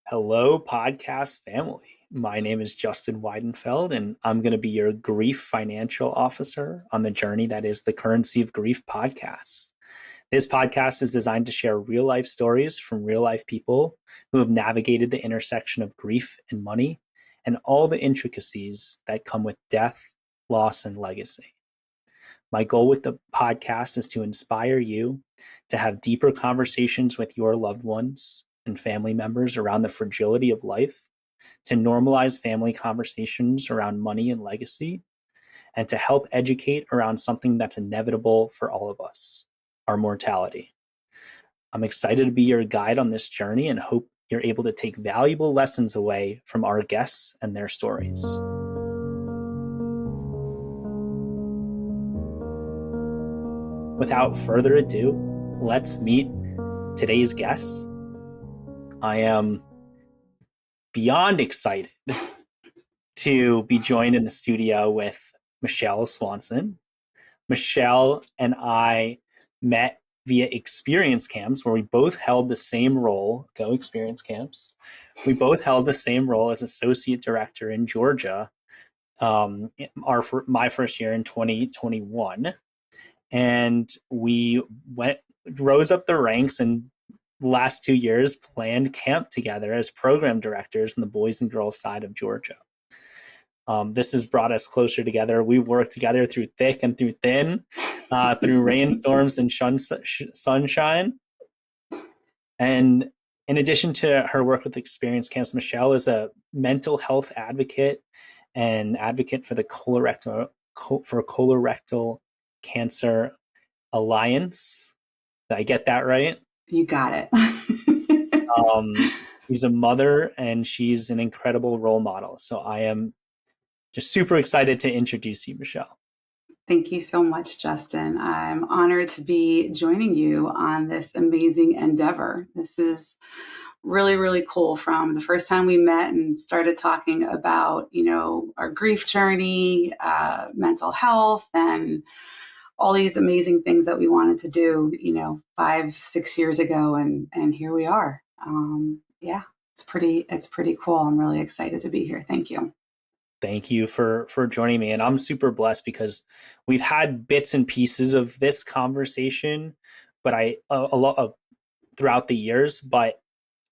Hello, podcast family. My name is Justin Weidenfeld, and I'm going to be your grief financial officer on the journey that is the Currency of Grief podcast. This podcast is designed to share real life stories from real life people who have navigated the intersection of grief and money and all the intricacies that come with death, loss, and legacy. My goal with the podcast is to inspire you to have deeper conversations with your loved ones and family members around the fragility of life, to normalize family conversations around money and legacy, and to help educate around something that's inevitable for all of us, our mortality. I'm excited to be your guide on this journey and hope you're able to take valuable lessons away from our guests and their stories. Without further ado, let's meet today's guests. I am beyond excited to be joined in the studio with Michelle Swanson. Michelle and I met via experience camps where we both held the same role. Go experience camps. We both held the same role as associate director in Georgia my first year in 2021. And we rose up the ranks and last 2 years planned camp together as program directors in the boys and girls side of Georgia. This has brought us closer together. We work together through thick and through thin, through rainstorms and sunshine. And in addition to her work with experience camps, Michelle is a mental health advocate and advocate for the colorectal cancer alliance. Did I get that right? You got it. She's a mother and she's an incredible role model. So I am just super excited to introduce you, Michelle. Thank you so much, Justin. I'm honored to be joining you on this amazing endeavor. This is really, really cool. From the first time we met and started talking about, our grief journey, mental health, and all these amazing things that we wanted to do, 5-6 years ago. And here we are. It's pretty cool. I'm really excited to be here. Thank you. Thank you for joining me. And I'm super blessed because we've had bits and pieces of this conversation, but a lot of throughout the years, but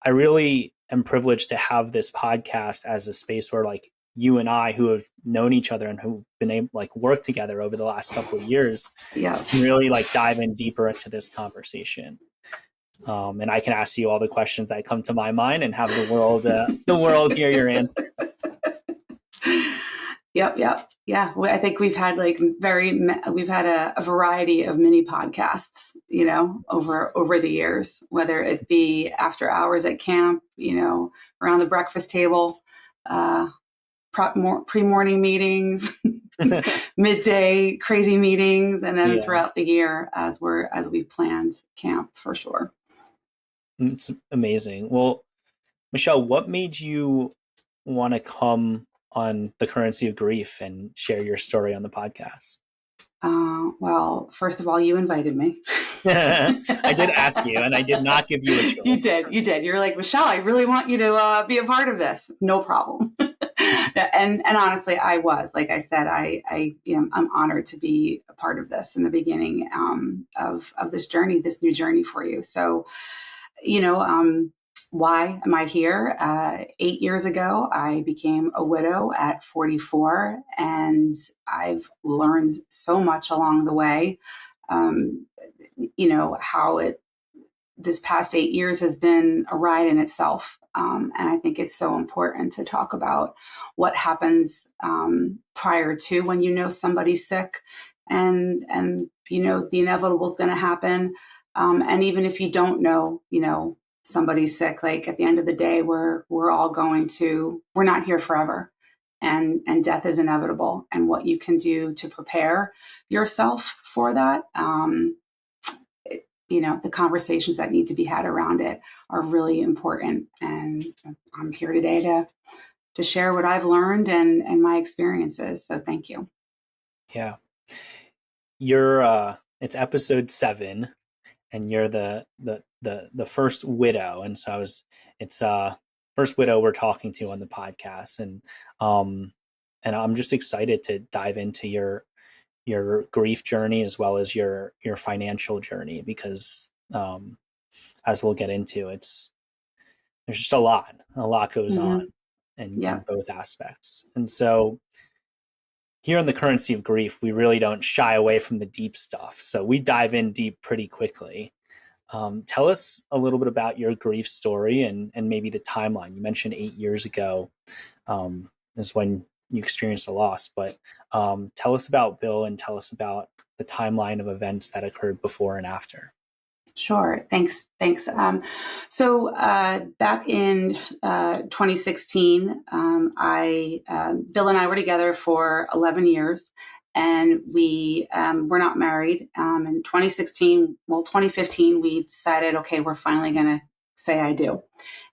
I really am privileged to have this podcast as a space where you and I, who have known each other and who've been able work together over the last couple of years, can really dive in deeper into this conversation. And I can ask you all the questions that come to my mind and have the world hear your answer. Yep. Yeah. I think we've had a variety of mini podcasts, over the years, whether it be after hours at camp, around the breakfast table, pre-morning meetings, midday crazy meetings, and then throughout the year as we've planned camp for sure. It's amazing. Well, Michelle, what made you want to come on the Currency of Grief and share your story on the podcast? Well, first of all, you invited me. I did ask you, and I did not give you a choice. You did. You're like, Michelle, I really want you to be a part of this. No problem. and honestly, I was. Like I said, I'm honored to be a part of this in the beginning of this journey, this new journey for you. So, why am I here? 8 years ago, I became a widow at 44, and I've learned so much along the way. How this past 8 years has been a ride in itself. And I think it's so important to talk about what happens prior to when somebody's sick and the inevitable is going to happen. And even if you don't know, somebody's sick, at the end of the day, we're not here forever. And death is inevitable. And what you can do to prepare yourself for that, the conversations that need to be had around it are really important. And I'm here today to share what I've learned and my experiences. So thank you. Yeah. It's episode 7 and you're the first widow. And so it's first widow we're talking to on the podcast, and I'm just excited to dive into your grief journey as well as your financial journey, because as we'll get into, there's just a lot goes on Yeah. in both aspects. And so here on the Currency of Grief, we really don't shy away from the deep stuff. So we dive in deep pretty quickly. Tell us a little bit about your grief story and maybe the timeline. You mentioned 8 years ago is when you experienced a loss, but tell us about Bill and tell us about the timeline of events that occurred before and after. Sure. Thanks. So back in 2016, Bill and I were together for 11 years, and we were not married. In 2015, we decided, okay, we're finally going to say I do.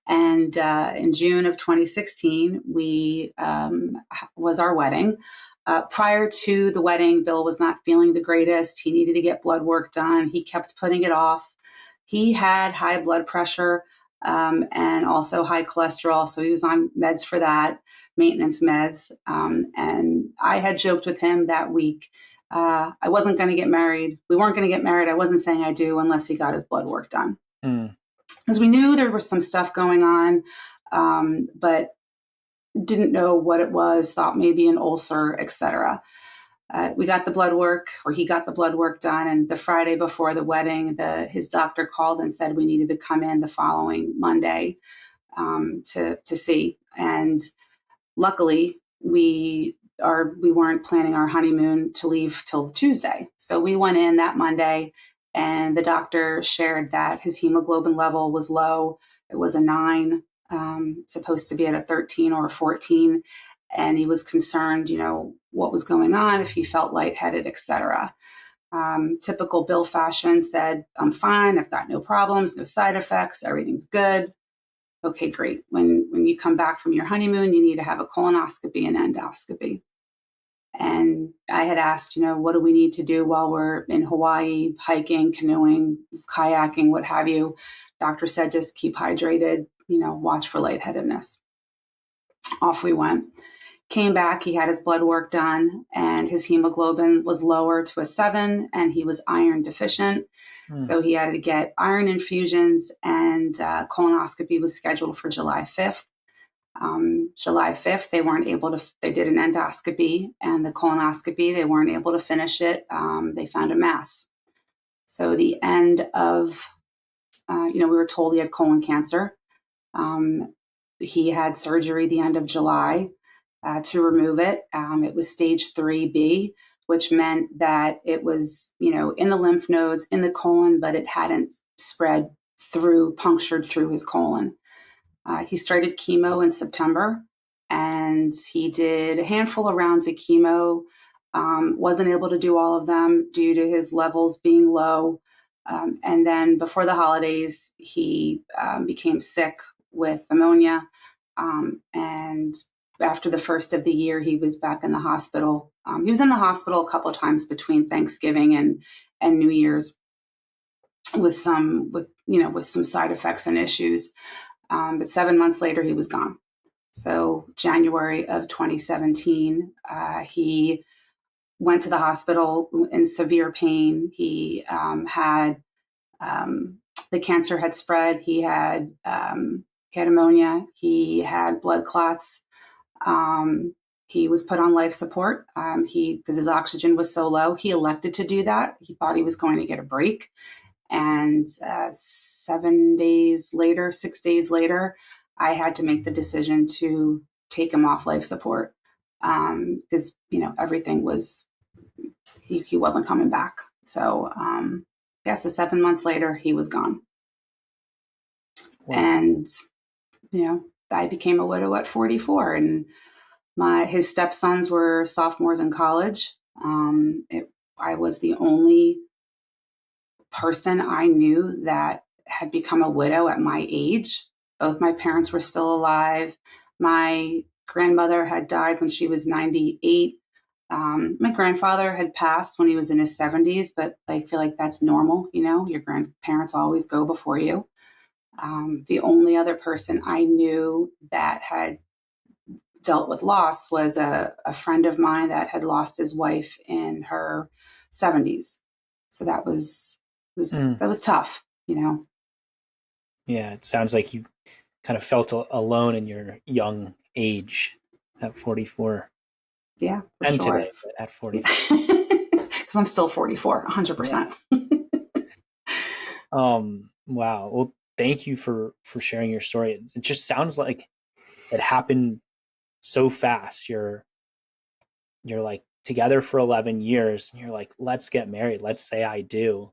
And in June of 2016, was our wedding. Prior to the wedding, Bill was not feeling the greatest. He needed to get blood work done. He kept putting it off. He had high blood pressure and also high cholesterol. So he was on meds for that, maintenance meds. And I had joked with him that week, I wasn't going to get married. We weren't going to get married. I wasn't saying I do unless he got his blood work done. Because we knew there was some stuff going on, but didn't know what it was, thought maybe an ulcer, etc. We got the blood work, or he got the blood work done. And the Friday before the wedding, his doctor called and said we needed to come in the following Monday to see. And luckily, we weren't planning our honeymoon to leave till Tuesday. So we went in that Monday, and the doctor shared that his hemoglobin level was low. It was a 9, supposed to be at a 13 or a 14. And he was concerned, what was going on, if he felt lightheaded, etc. Typical Bill fashion, said, I'm fine. I've got no problems, no side effects. Everything's good. Okay, great. When you come back from your honeymoon, you need to have a colonoscopy and endoscopy. And I had asked, what do we need to do while we're in Hawaii, hiking, canoeing, kayaking, what have you? Doctor said, just keep hydrated, watch for lightheadedness. Off we went. Came back, he had his blood work done, and his hemoglobin was lower to a 7, and he was iron deficient. So he had to get iron infusions, and colonoscopy was scheduled for July 5th. July 5th, they did an endoscopy, and the colonoscopy, they weren't able to finish it. They found a mass. So the end of, we were told he had colon cancer. He had surgery the end of July to remove it. It was stage 3B, which meant that it was, in the lymph nodes, in the colon, but it hadn't spread punctured through his colon. He started chemo in September, and he did a handful of rounds of chemo, wasn't able to do all of them due to his levels being low. And then before the holidays, he became sick with pneumonia. And after the first of the year, he was back in the hospital. He was in the hospital a couple of times between Thanksgiving and New Year's with some side effects and issues. But 7 months later, he was gone. So January of 2017, he went to the hospital in severe pain. He had the cancer had spread. He had pneumonia. He had blood clots. He was put on life support. Because his oxygen was so low, he elected to do that. He thought he was going to get a break. And 6 days later, I had to make the decision to take him off life support because, everything was, he wasn't coming back. So, so 7 months later, he was gone. Wow. And, I became a widow at 44, and his stepsons were sophomores in college. I was the only person I knew that had become a widow at my age. Both my parents were still alive. My grandmother had died when she was 98. My grandfather had passed when he was in his 70s, but I feel like that's normal. Your grandparents always go before you. The only other person I knew that had dealt with loss was a friend of mine that had lost his wife in her 70s. So that was tough, you know. Yeah, it sounds like you kind of felt alone in your young age at 44. Yeah, for And sure. today, but at 44. Because I'm still 44, 100%. Yeah. Wow. Well, thank you for sharing your story. It just sounds like it happened so fast. You're like together for 11 years and you're like, let's get married. Let's say I do.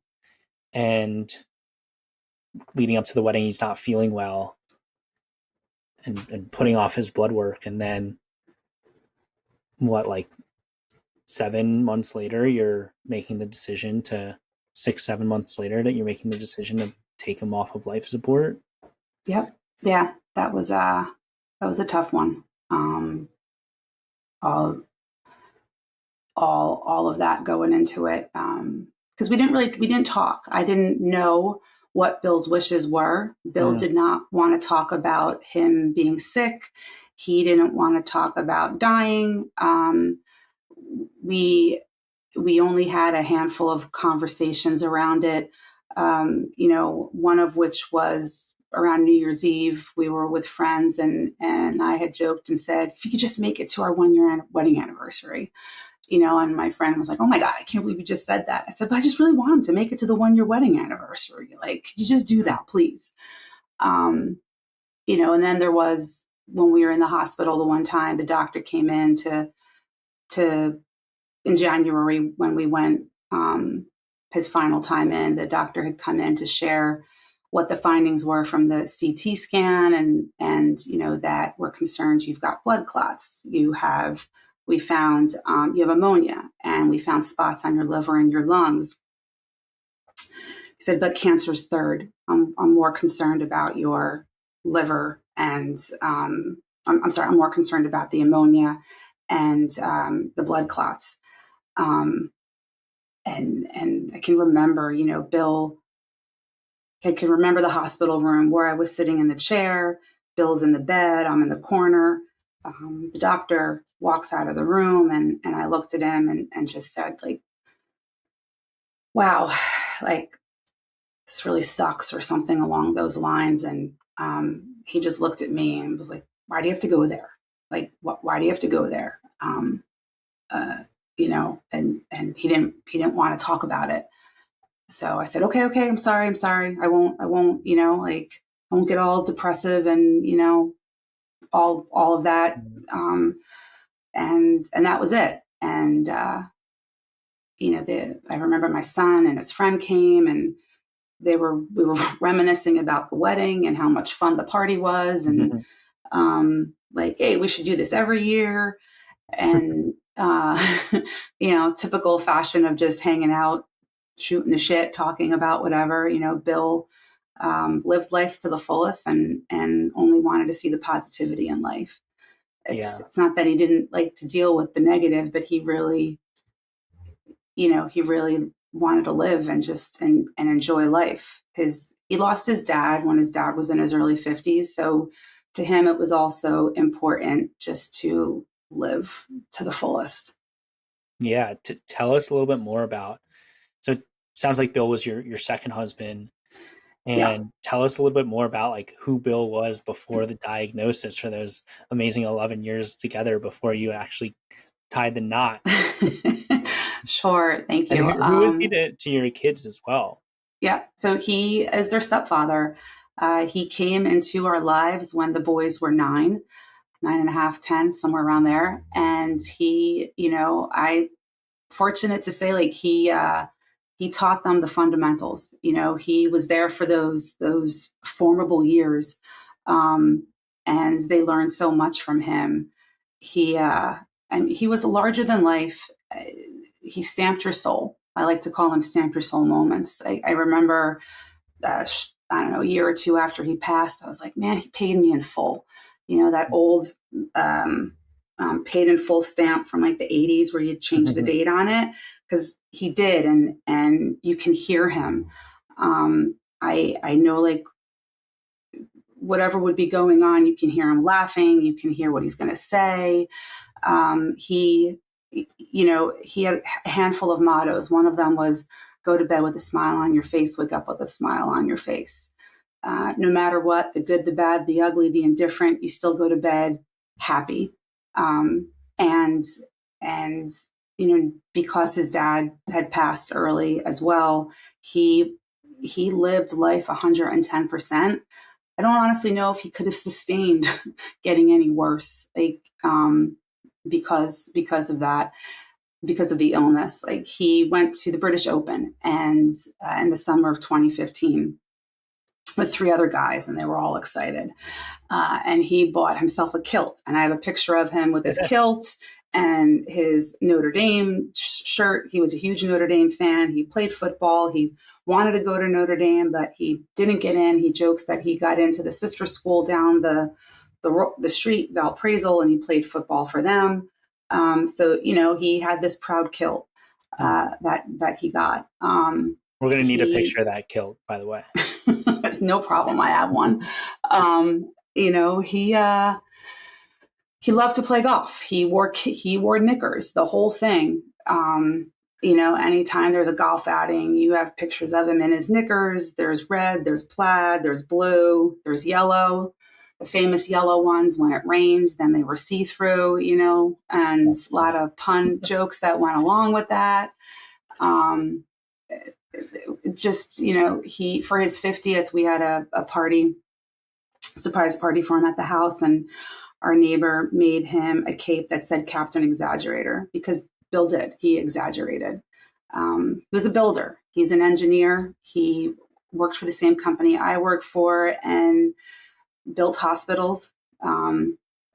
And leading up to the wedding, he's not feeling well and putting off his blood work. And then what, like 7 months later, you're making the decision to 6, 7 months later that you're making the decision to take him off of life support. Yep. Yeah, that was a tough one. All all of that going into it, because we didn't talk. I didn't know what Bill's wishes were. Bill did not want to talk about him being sick. He didn't want to talk about dying. We only had a handful of conversations around it. One of which was around New Year's Eve. We were with friends, and I had joked and said, if you could just make it to our 1 year wedding anniversary, and my friend was like, oh my God, I can't believe you just said that. I said, but I just really want him to make it to the 1 year wedding anniversary. Like, could you just do that, please? And then there was, when we were in the hospital the one time, the doctor came in to in January when we went, his final time in, the doctor had come in to share what the findings were from the CT scan, and that we're concerned you've got blood clots. We found you have ammonia, and we found spots on your liver and your lungs. He said, but cancer's third. I'm more concerned about your liver, and I'm sorry, I'm more concerned about the ammonia and the blood clots. And I can remember, Bill, I can remember the hospital room where I was sitting in the chair. Bill's in the bed. I'm in the corner. The doctor walks out of the room, and I looked at him and just said, like, wow, like, this really sucks, or something along those lines. And he just looked at me and was like, why do you have to go there? Like, why do you have to go there? And he didn't want to talk about it. So I said, okay, I'm sorry. I won't, like, I won't get all depressive and, all of that. And that was it. And, I remember my son and his friend came, and we were reminiscing about the wedding and how much fun the party was. And, like, hey, we should do this every year. And, typical fashion of just hanging out, shooting the shit, talking about whatever. Bill lived life to the fullest, and only wanted to see the positivity in life. It's not that he didn't like to deal with the negative, but he really wanted to live and just and enjoy life. He lost his dad when his dad was in his early 50s, so to him it was also important just to live to the fullest. Yeah, to tell us a little bit more about. So it sounds like Bill was your second husband, and tell us a little bit more about, like, who Bill was before the diagnosis, for those amazing 11 years together before you actually tied the knot. Sure, thank you. And who is he to your kids as well? Yeah, so he is their stepfather. He came into our lives when the boys were 9.5, 10, somewhere around there. And he, I fortunate to say, like, he taught them the fundamentals. He was there for those formidable years, and they learned so much from him. He was larger than life. He stamped your soul. I like to call him stamp your soul moments. I remember, I don't know, a year or two after he passed, I was like, man, he paid me in full. That old paid in full stamp from like the 80s where you'd change the date on it, because he did. And you can hear him. I know, like, whatever would be going on, you can hear him laughing. You can hear what he's going to say. He had a handful of mottos. One of them was, go to bed with a smile on your face, wake up with a smile on your face. No matter what, the good, the bad, the ugly, the indifferent, you still go to bed happy. And because his dad had passed early as well, he lived life 110%. I don't honestly know if he could have sustained getting any worse, because of that, because of the illness. Like, he went to the British Open and in the summer of 2015 with 3 other guys, and they were all excited. And he bought himself a kilt, and I have a picture of him with his kilt and his Notre Dame shirt. He was a huge Notre Dame fan. He played football. He wanted to go to Notre Dame, but he didn't get in. He jokes that he got into the sister school down the street, Valparaiso, and he played football for them. So he had this proud kilt that he got. We're going to need a picture of that kilt, by the way. No problem. I have one. He loved to play golf. He wore knickers, the whole thing. Anytime there's a golf outing, you have pictures of him in his knickers. There's red, there's plaid, there's blue, there's yellow. The famous yellow ones, when it rained, then they were see-through, and a lot of pun jokes that went along with that. For his 50th, we had a party, surprise party for him at the house, and our neighbor made him a cape that said Captain Exaggerator, because Bill did. He exaggerated. He was a builder. He's an engineer. He worked for the same company I work for and built hospitals,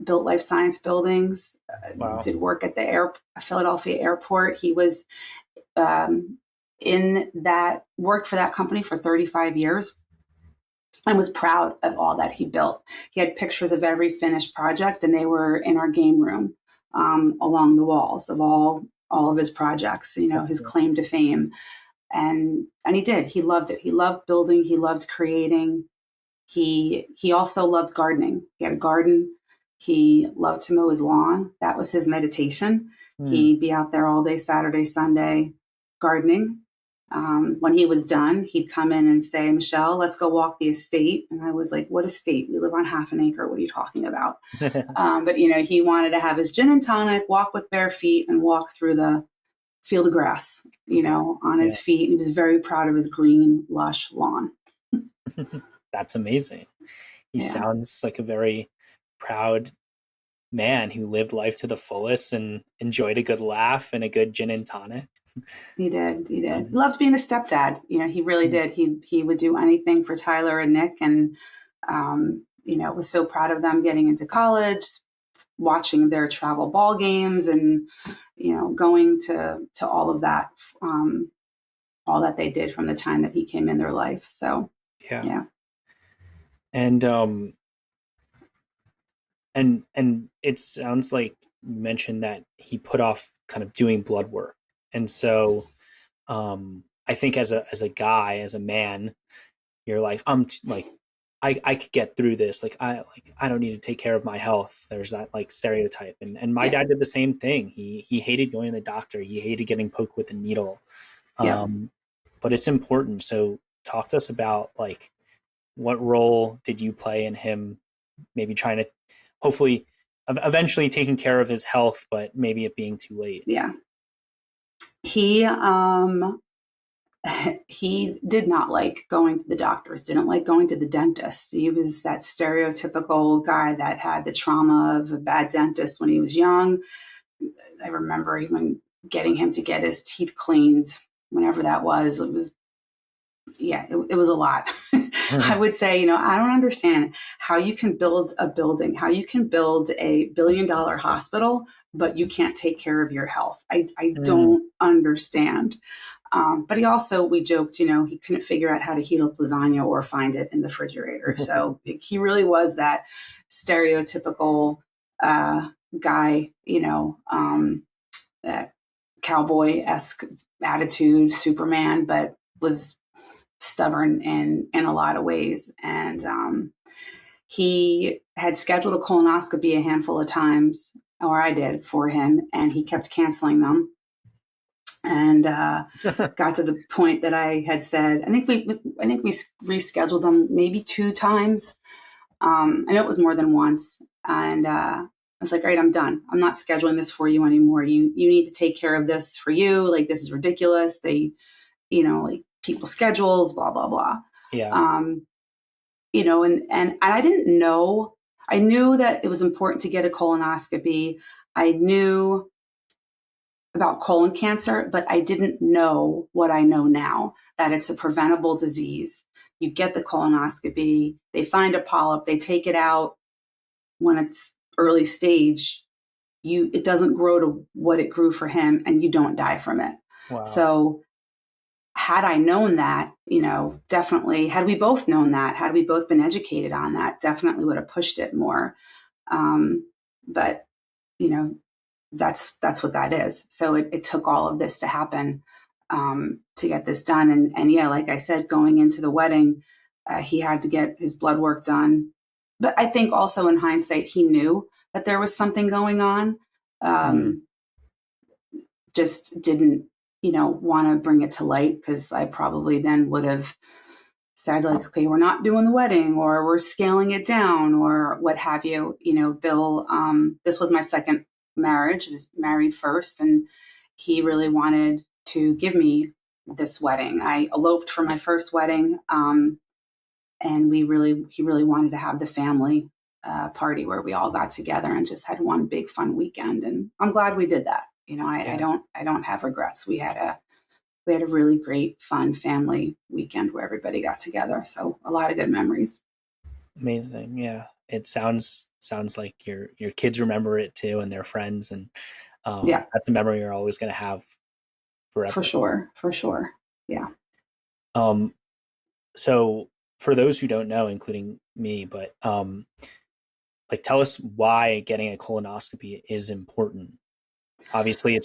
built life science buildings, Wow. Did work at the Philadelphia airport. He was worked for that company for 35 years and was proud of all that he built. He had pictures of every finished project, and they were in our game room along the walls of all of his projects, his claim to fame. And he did. He loved it. He loved building. He loved creating. He also loved gardening. He had a garden. He loved to mow his lawn. That was his meditation. He'd be out there all day, Saturday, Sunday, gardening. When he was done, he'd come in and say, Michelle, let's go walk the estate. And I was like, what estate? We live on half an acre. What are you talking about? But, he wanted to have his gin and tonic, walk with bare feet, and walk through the field of grass, on his feet. He was very proud of his green, lush lawn. That's amazing. He sounds like a very proud man who lived life to the fullest and enjoyed a good laugh and a good gin and tonic. He did. He loved being a stepdad. He really did. He would do anything for Tyler and Nick, and was so proud of them getting into college, watching their travel ball games, and going to all of that, all that they did from the time that he came in their life. So yeah. And it sounds like you mentioned that he put off kind of doing blood work. And so I think as a guy, as a man, you're like, I could get through this. I don't need to take care of my health. There's that stereotype. And my dad did the same thing. He hated going to the doctor. He hated getting poked with a needle. But it's important. So talk to us about what role did you play in him maybe trying to hopefully eventually taking care of his health, but maybe it being too late? Yeah. He did not like going to the doctors, didn't like going to the dentist. He was that stereotypical guy that had the trauma of a bad dentist when he was young. I remember even getting him to get his teeth cleaned whenever that was. It was a lot. I would say, I don't understand how you can build a building, how you can build a $1 billion hospital, but you can't take care of your health. I don't understand. But we joked, he couldn't figure out how to heat up lasagna or find it in the refrigerator. So he really was that stereotypical guy, that cowboy-esque attitude, Superman, but was stubborn in a lot of ways. And he had scheduled a colonoscopy a handful of times, or I did for him, and he kept canceling them. And got to the point that I had said, I think we rescheduled them maybe 2 times. I know it was more than once, and I was like, all right, I'm done. I'm not scheduling this for you anymore. You need to take care of this for you. Like, this is ridiculous. They, like, people's schedules, blah blah blah. Yeah. And I didn't know. I knew that it was important to get a colonoscopy. I knew about colon cancer, but I didn't know what I know now, that it's a preventable disease. You get the colonoscopy, they find a polyp, they take it out when it's early stage. It doesn't grow to what it grew for him, and you don't die from it. Wow. So had I known that, definitely, had we both known that, had we both been educated on that, definitely would have pushed it more. But, that's what that is. So it took all of this to happen, to get this done. And yeah, like I said, going into the wedding, he had to get his blood work done. But I think also in hindsight, he knew that there was something going on. Just didn't, want to bring it to light, because I probably then would have said, like, okay, we're not doing the wedding, or we're scaling it down, or what have you. Bill, this was my second marriage. I was married first, and he really wanted to give me this wedding. I eloped for my first wedding, and he really wanted to have the family party where we all got together and just had one big fun weekend. And I'm glad we did that. I don't have regrets. We had a really great, fun family weekend where everybody got together. So a lot of good memories. Amazing. Yeah. It sounds like your kids remember it too, and their friends. And that's a memory you're always going to have forever. For sure. Yeah. So for those who don't know, including me, but tell us why getting a colonoscopy is important. Obviously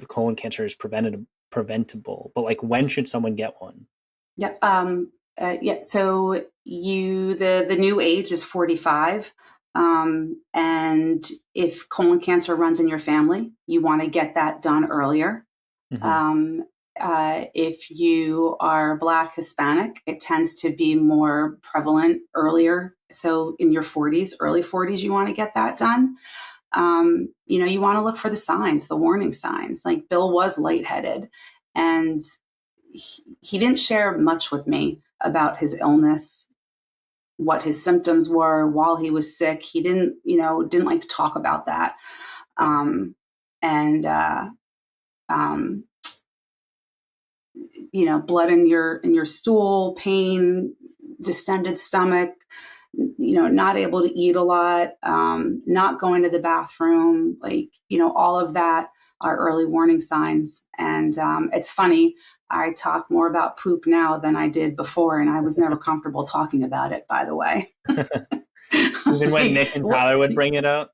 colon cancer is preventable, but when should someone get one? Yeah. So the new age is 45. And if colon cancer runs in your family, you want to get that done earlier. Mm-hmm. If you are Black, Hispanic, it tends to be more prevalent earlier. So in your 40s, early 40s, you want to get that done. You want to look for the signs, the warning signs. Like, Bill was lightheaded, and he didn't share much with me about his illness, what his symptoms were while he was sick. He didn't like to talk about that. Blood in your stool, pain, distended stomach, not able to eat a lot, not going to the bathroom, all of that are early warning signs. And it's funny, I talk more about poop now than I did before, and I was never comfortable talking about it, by the way. Even when Nick and Tyler would bring it up?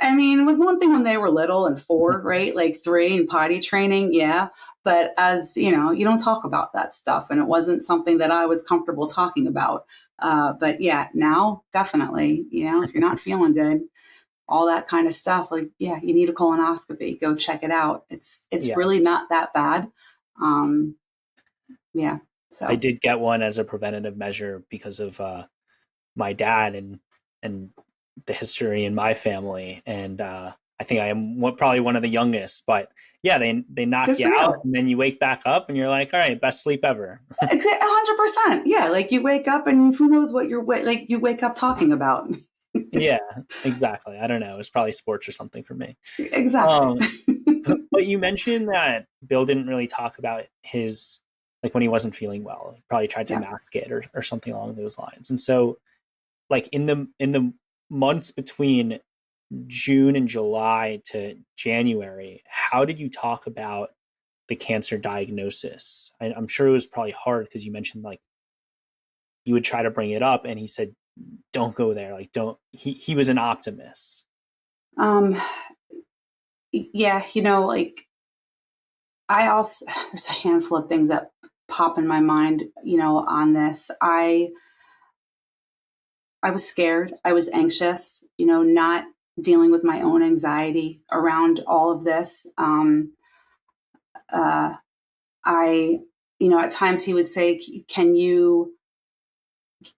I mean, it was one thing when they were little and 4, right? 3 and potty training, yeah. But as you don't talk about that stuff, and it wasn't something that I was comfortable talking about. But yeah, now definitely, if you're not feeling good, all that kind of stuff, you need a colonoscopy. Go check it out. It's really not that bad. So I did get one as a preventative measure because of my dad and the history in my family, and I think I am probably one of the youngest, but yeah, they knock you out, and then you wake back up and you're like, all right, best sleep ever. 100%. Yeah. You wake up and who knows what you wake up talking about. Yeah, exactly. I don't know. It's probably sports or something for me. Exactly. But you mentioned that Bill didn't really talk about his, when he wasn't feeling well, he probably tried to mask it or something along those lines. And so in the months between June and July to January, how did you talk about the cancer diagnosis? I'm sure it was probably hard because you mentioned you would try to bring it up, and he said, don't go there. He was an optimist. Yeah, I also, there's a handful of things that pop in my mind, on this. I was scared. I was anxious, not dealing with my own anxiety around all of this. Uh, I, at times he would say, can you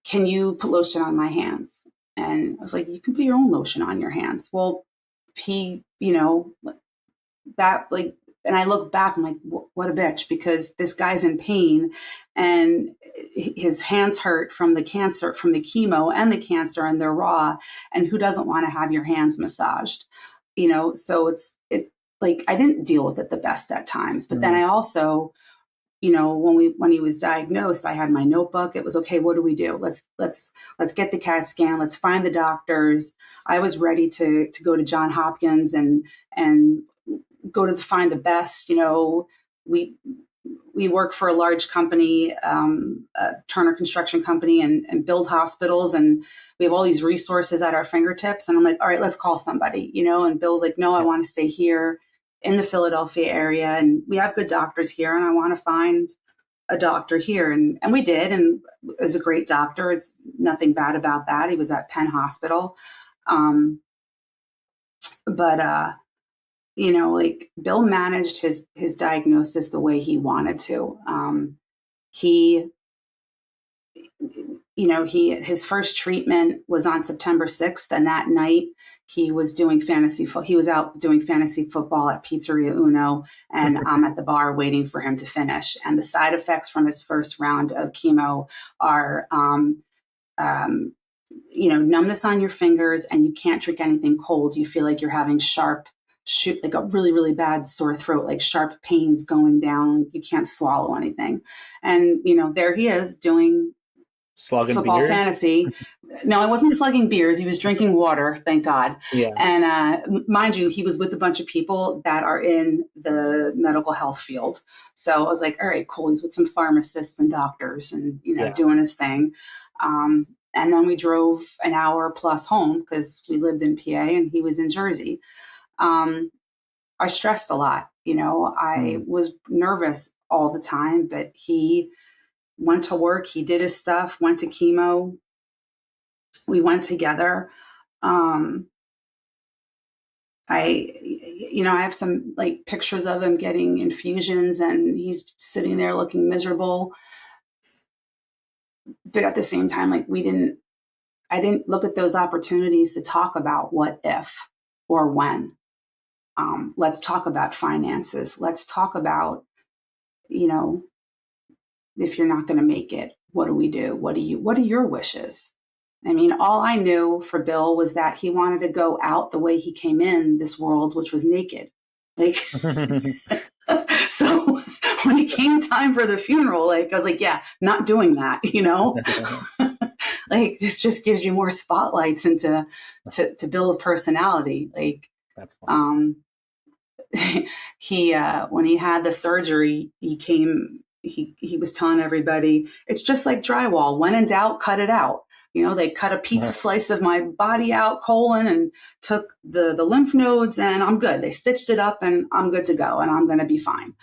put lotion on my hands? And I was like, you can put your own lotion on your hands. Well, he, that like, and I look back, I'm like, what a bitch, because this guy's in pain and his hands hurt from the cancer, from the chemo and the cancer, and they're raw. And who doesn't want to have your hands massaged? So it like, I didn't deal with it the best at times, but then I also, when he was diagnosed, I had my notebook. It was okay. What do we do? Let's get the CAT scan. Let's find the doctors. I was ready to go to Johns Hopkins and go to find the best. We work for a large company, a Turner Construction Company, and build hospitals, and we have all these resources at our fingertips. And I'm like, all right, let's call somebody. And Bill's like, no, I want to stay here in the Philadelphia area, and we have good doctors here, and I want to find a doctor here. And we did, and it was a great doctor. It's nothing bad about that. He was at Penn Hospital. But like, Bill managed his diagnosis the way he wanted to. His first treatment was on September 6th, and that night he was doing he was out doing fantasy football at Pizzeria Uno, and I'm at the bar waiting for him to finish. And the side effects from his first round of chemo are, numbness on your fingers, and you can't drink anything cold. You feel like you're having like a really, really bad sore throat, like sharp pains going down. You can't swallow anything. And, there he is doing slugging football beers? Fantasy. No, I wasn't slugging beers. He was drinking water, thank God. Yeah. And mind you, he was with a bunch of people that are in the medical health field. So I was like, all right, cool. He's with some pharmacists and doctors and, doing his thing. And then we drove an hour plus home because we lived in PA and he was in Jersey. I stressed a lot. I was nervous all the time, but he went to work, he did his stuff, went to chemo. We went together. I have some like pictures of him getting infusions, and he's sitting there looking miserable. But at the same time, like, I didn't look at those opportunities to talk about what if or when. Let's talk about finances. Let's talk about, if you're not going to make it, what do we do? What are your wishes? I mean, all I knew for Bill was that he wanted to go out the way he came in this world, which was naked. Like, so when it came time for the funeral, like, I was like, yeah, not doing that, like, this just gives you more spotlights into to Bill's personality. Like, that's fun. He when he had the surgery, he was telling everybody, it's just like drywall. When in doubt, cut it out. They cut a pizza slice of my body out, colon, and took the lymph nodes, and I'm good. They stitched it up, and I'm good to go, and I'm going to be fine.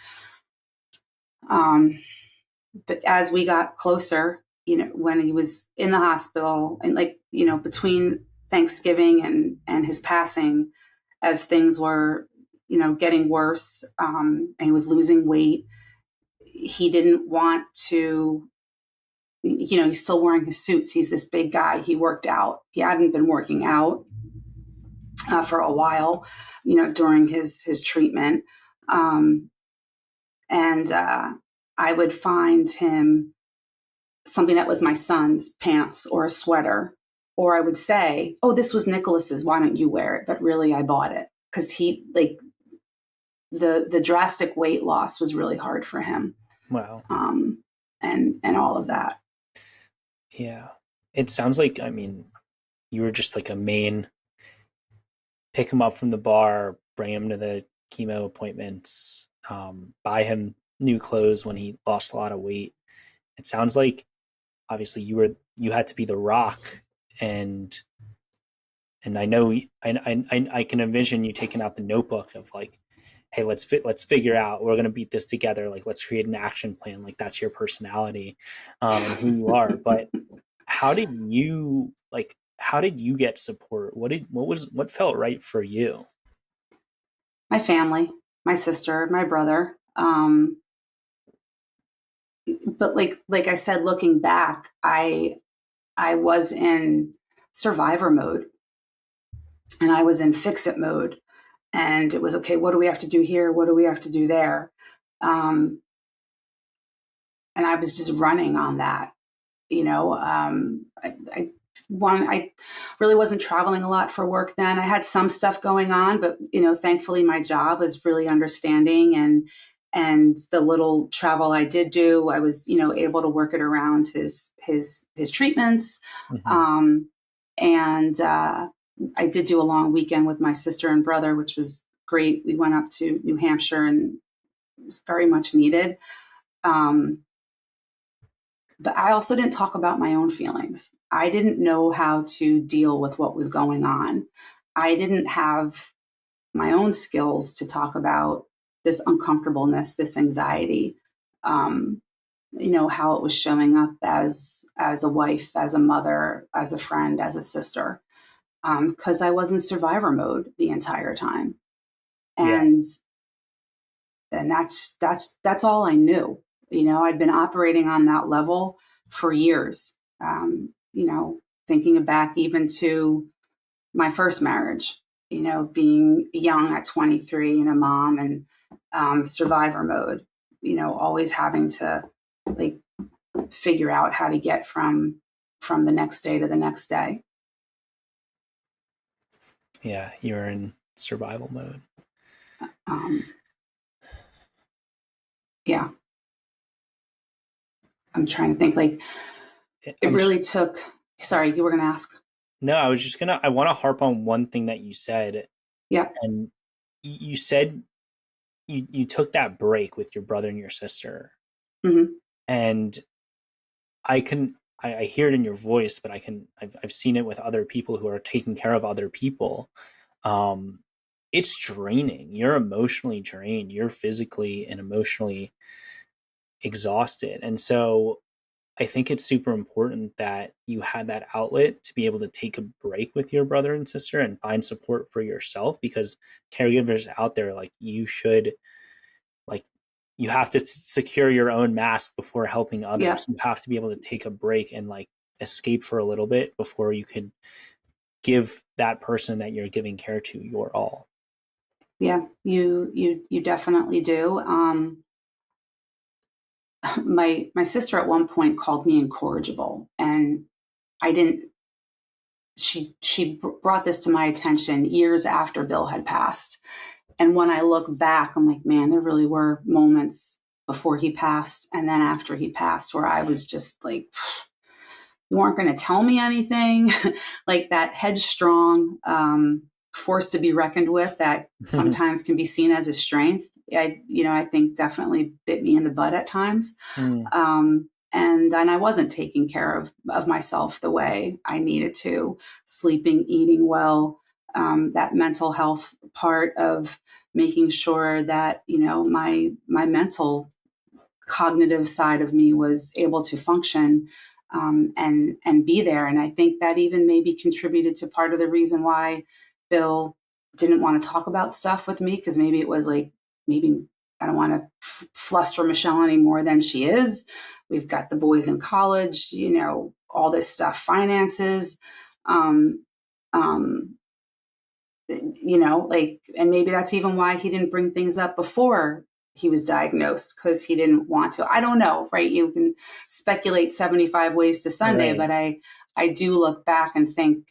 But as we got closer, when he was in the hospital, and between Thanksgiving and his passing, as things were, getting worse, and he was losing weight, he didn't want to, he's still wearing his suits. He's this big guy. He worked out. He hadn't been working out for a while, during his treatment. And I would find him something that was my son's pants or a sweater, or I would say, oh, this was Nicholas's. Why don't you wear it? But really, I bought it because he, like, the drastic weight loss was really hard for him. Wow. And all of that. Yeah. It sounds like, I mean, you were just like a main pick him up from the bar, bring him to the chemo appointments, buy him new clothes when he lost a lot of weight. It sounds like obviously you had to be the rock, and I know I can envision you taking out the notebook of like, hey, let's figure out, we're going to beat this together. Like, let's create an action plan. Like, that's your personality, and who you are. But how did you how did you get support? What felt right for you? My family, my sister, my brother. But like I said, looking back, I was in survivor mode and I was in fix it mode. And it was okay, what do we have to do here? What do we have to do there? Um, and I was just running on that. I really wasn't traveling a lot for work then. I had some stuff going on, but thankfully my job was really understanding, and the little travel I did do, I was able to work it around his treatments. Mm-hmm. And I did do a long weekend with my sister and brother, which was great. We went up to New Hampshire, and it was very much needed. Um, but I also didn't talk about my own feelings. I didn't know how to deal with what was going on. I didn't have my own skills to talk about this uncomfortableness, this anxiety, how it was showing up as a wife, as a mother, as a friend, as a sister, because I was in survivor mode the entire time, Yeah. and that's all I knew. I'd been operating on that level for years. Thinking back even to my first marriage, being young at 23 and a mom, and survivor mode, always having to like figure out how to get from the next day to the next day. Yeah, you're in survival mode. Um, yeah, I'm trying to think. Like it I'm really took. Sorry, you were going to ask. No, I want to harp on one thing that you said. Yeah. And you said you took that break with your brother and your sister. Mm-hmm. And I hear it in your voice, but I've seen it with other people who are taking care of other people. Um, it's draining. You're emotionally drained. You're physically and emotionally exhausted. And so I think it's super important that you had that outlet to be able to take a break with your brother and sister and find support for yourself, because caregivers out there, like, like you have to secure your own mask before helping Yeah. others. You have to be able to take a break and like escape for a little bit before you can give that person that you're giving care to your all. Yeah. You definitely do. My sister at one point called me incorrigible, and I didn't. She brought this to my attention years after Bill had passed. And when I look back, I'm like, man, there really were moments before he passed and then after he passed where I was just like, you weren't going to tell me anything. Like that headstrong, force to be reckoned with that sometimes can be seen as a strength. I think definitely bit me in the butt at times. Mm. And then I wasn't taking care of myself the way I needed to, sleeping, eating well, that mental health part of making sure that, my mental cognitive side of me was able to function, and be there. And I think that even maybe contributed to part of the reason why Bill didn't want to talk about stuff with me, because maybe it was like, maybe I don't want to fluster Michelle any more than she is. We've got the boys in college, all this stuff, finances, um, um, and maybe that's even why he didn't bring things up before he was diagnosed, because he didn't want to. I don't know, right? You can speculate 75 ways to Sunday, Right. but I do look back and think,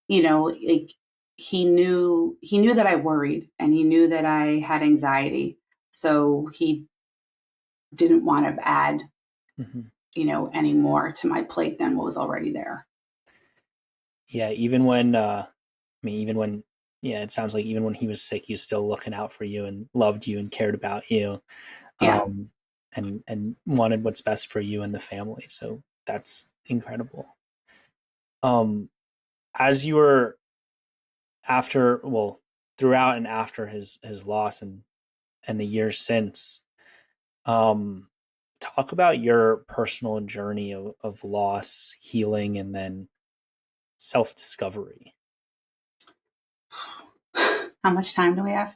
like he knew that I worried, and he knew that I had anxiety. So he didn't want to add, Mm-hmm. any more to my plate than what was already there. Yeah. Even when, yeah, it sounds like even when he was sick, he was still looking out for you and loved you and cared about you, Yeah. um, and wanted what's best for you and the family. So that's incredible. Um, as you were after, well, throughout and after his loss and the years since, um, Talk about your personal journey of loss, healing, and then self-discovery. How much time do we have?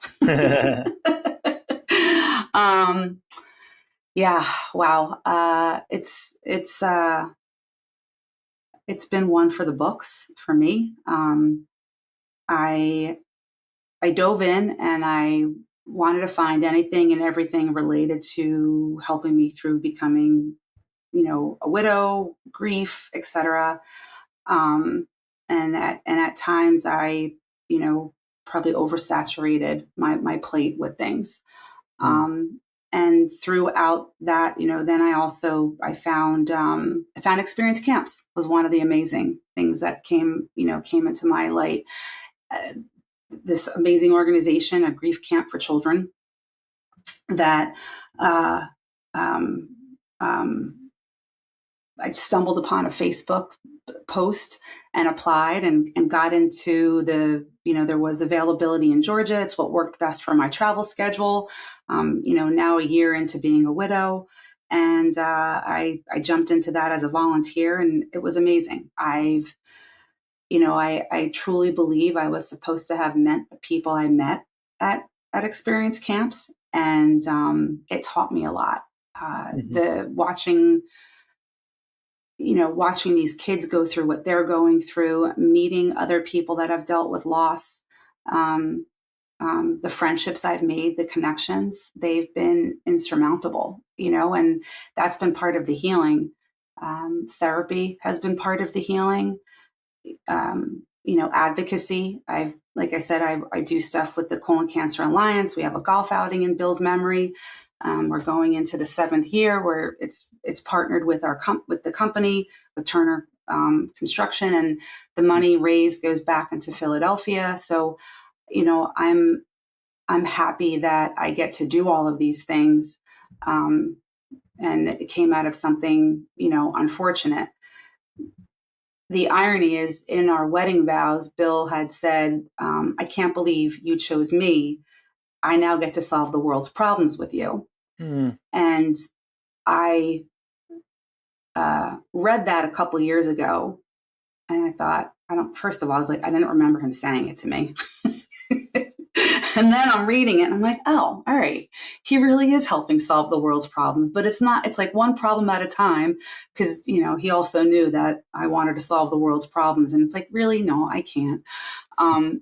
Yeah, wow. It's been one for the books for me. I dove in and I wanted to find anything and everything related to helping me through becoming, a widow, grief, etc. And at times I, probably oversaturated my plate with things. And throughout that, then I found experience camps was one of the amazing things that came into my light. This amazing organization, a grief camp for children that uh, um, I stumbled upon a Facebook post and applied and got into there was availability in Georgia. It's what worked best for my travel schedule. Now a year into being a widow. And I jumped into that as a volunteer, and it was amazing. I truly believe I was supposed to have met the people I met at experience camps, and it taught me a lot. Watching these kids go through what they're going through, meeting other people that have dealt with loss, the friendships I've made, the connections, they've been insurmountable, and that's been part of the healing. Therapy has been part of the healing. Advocacy. Like I said, I do stuff with the Colon Cancer Alliance. We have a golf outing in Bill's memory. We're going into the 7th year where it's partnered with with the company, with Turner Construction, and the money raised goes back into Philadelphia. So, I'm happy that I get to do all of these things, and it came out of something unfortunate. The irony is, in our wedding vows, Bill had said, I can't believe you chose me. I now get to solve the world's problems with you. And I read that a couple years ago, and I thought, first of all, I was like, I didn't remember him saying it to me. And then I'm reading it and I'm like, oh, all right. He really is helping solve the world's problems, but it's like one problem at a time, because, he also knew that I wanted to solve the world's problems. And it's like, really? No, I can't. And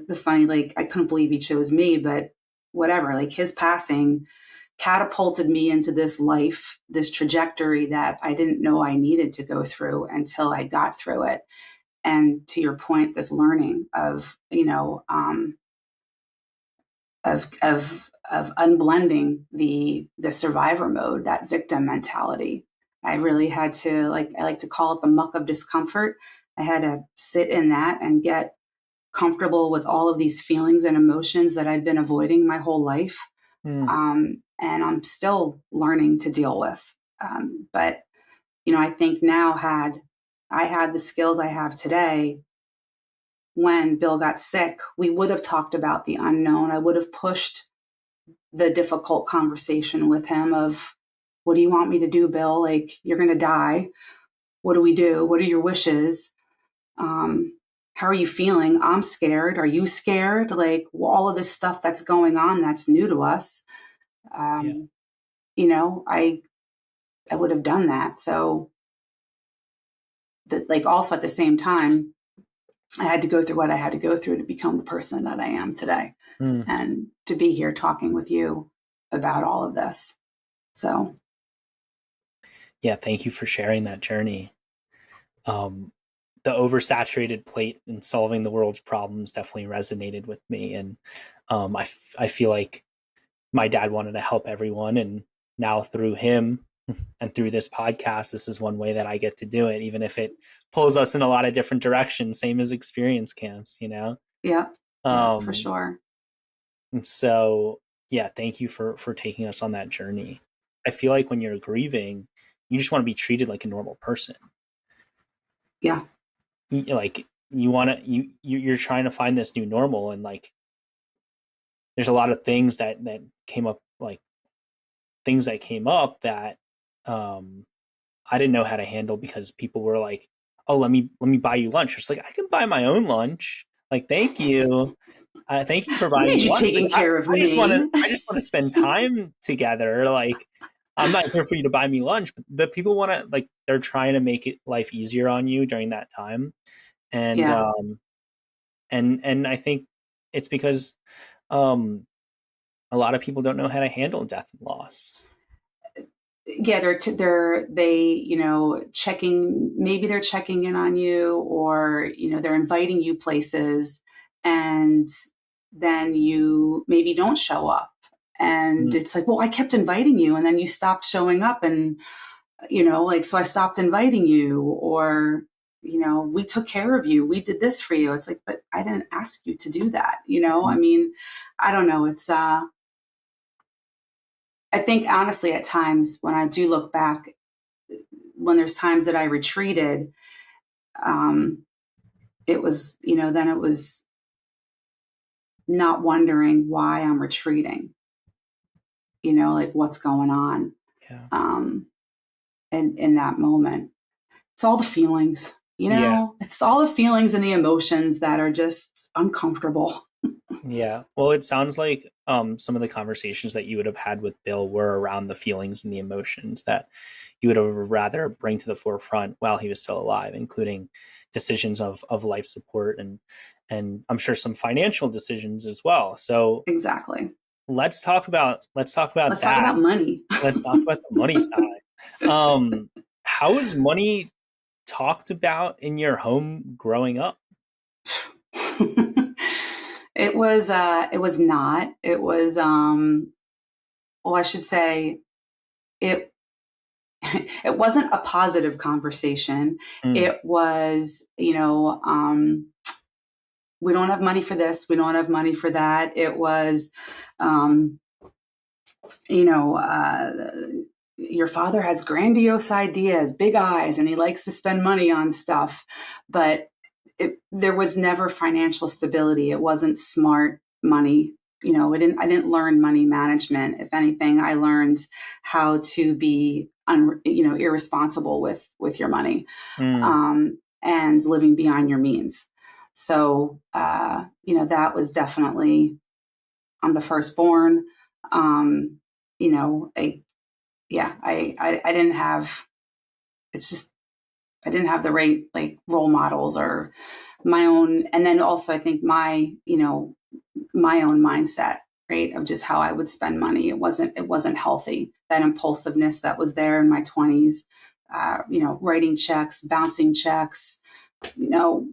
the funny, like, I couldn't believe he chose me, but whatever, like, his passing catapulted me into this life, this trajectory that I didn't know I needed to go through until I got through it. And to your point, this learning of unblending the survivor mode, that victim mentality. I really had to, I like to call it the muck of discomfort. I had to sit in that and get comfortable with all of these feelings and emotions that I'd been avoiding my whole life. And I'm still learning to deal with. But I think now, had I had the skills I have today, when Bill got sick, we would have talked about the unknown. I would have pushed the difficult conversation with him of, what do you want me to do, Bill? Like, you're going to die. What do we do? What are your wishes? How are you feeling? I'm scared. Are you scared? Like, all of this stuff that's going on, that's new to us. I would have done that. So, but like, also at the same time, I had to go through what I had to go through to become the person that I am today, and to be here talking with you about all of this. So, yeah, thank you for sharing that journey. The oversaturated plate and solving the world's problems definitely resonated with me. And I feel like my dad wanted to help everyone. And now through him and through this podcast, this is one way that I get to do it, even if it pulls us in a lot of different directions, same as experience camps, Yeah, for sure. So yeah, thank you for taking us on that journey. I feel like when you're grieving, you just want to be treated like a normal person. Yeah. Like, you're trying to find this new normal, and like, there's a lot of things that came up like things that came up that I didn't know how to handle, because people were like, "Oh, let me buy you lunch." It's like, I can buy my own lunch. Like, thank you. Thank you for I buying need me you lunch. Like, taking care of I just want to, me. spend time together. Like, I'm not here for you to buy me lunch, but people want to, like, they're trying to make it life easier on you during that time. And, Yeah. and I think it's because, um, a lot of people don't know how to handle death and loss. Yeah, they checking, maybe they're checking in on you, or they're inviting you places, and then you maybe don't show up, and Mm, it's like, well, I kept inviting you and then you stopped showing up, and like, so I stopped inviting you, or we took care of you, we did this for you. It's like, but I didn't ask you to do that. I mm, mean, I don't know. It's I think honestly, at times when I do look back, when there's times that I retreated, um, it was, then it was not wondering why I'm retreating, like what's going on. yeah. Um, and in that moment, it's all the feelings, Yeah. it's all the feelings and the emotions that are just uncomfortable. Yeah. Well, it sounds like some of the conversations that you would have had with Bill were around the feelings and the emotions that you would have rather bring to the forefront while he was still alive, including decisions of life support, and I'm sure some financial decisions as well. So Exactly. let's talk about Let's talk that. about money. Let's talk about the money side. How is money talked about in your home growing up? It was not. It was well, I should say it it wasn't a positive conversation. Mm, It was, we don't have money for this, we don't have money for that. It was, um, you know, uh, your father has grandiose ideas, big eyes, and he likes to spend money on stuff. But there was never financial stability. It wasn't smart money. I didn't learn money management. If anything, I learned how to be, irresponsible with your money, mm, and living beyond your means. So, that was definitely, I'm the firstborn. Um, you know, I, yeah, I didn't have, it's just, I didn't have the right, like, role models or my own. And then also I think my own mindset, right, of just how I would spend money. It wasn't healthy. That impulsiveness that was there in my 20s, writing checks, bouncing checks, you know,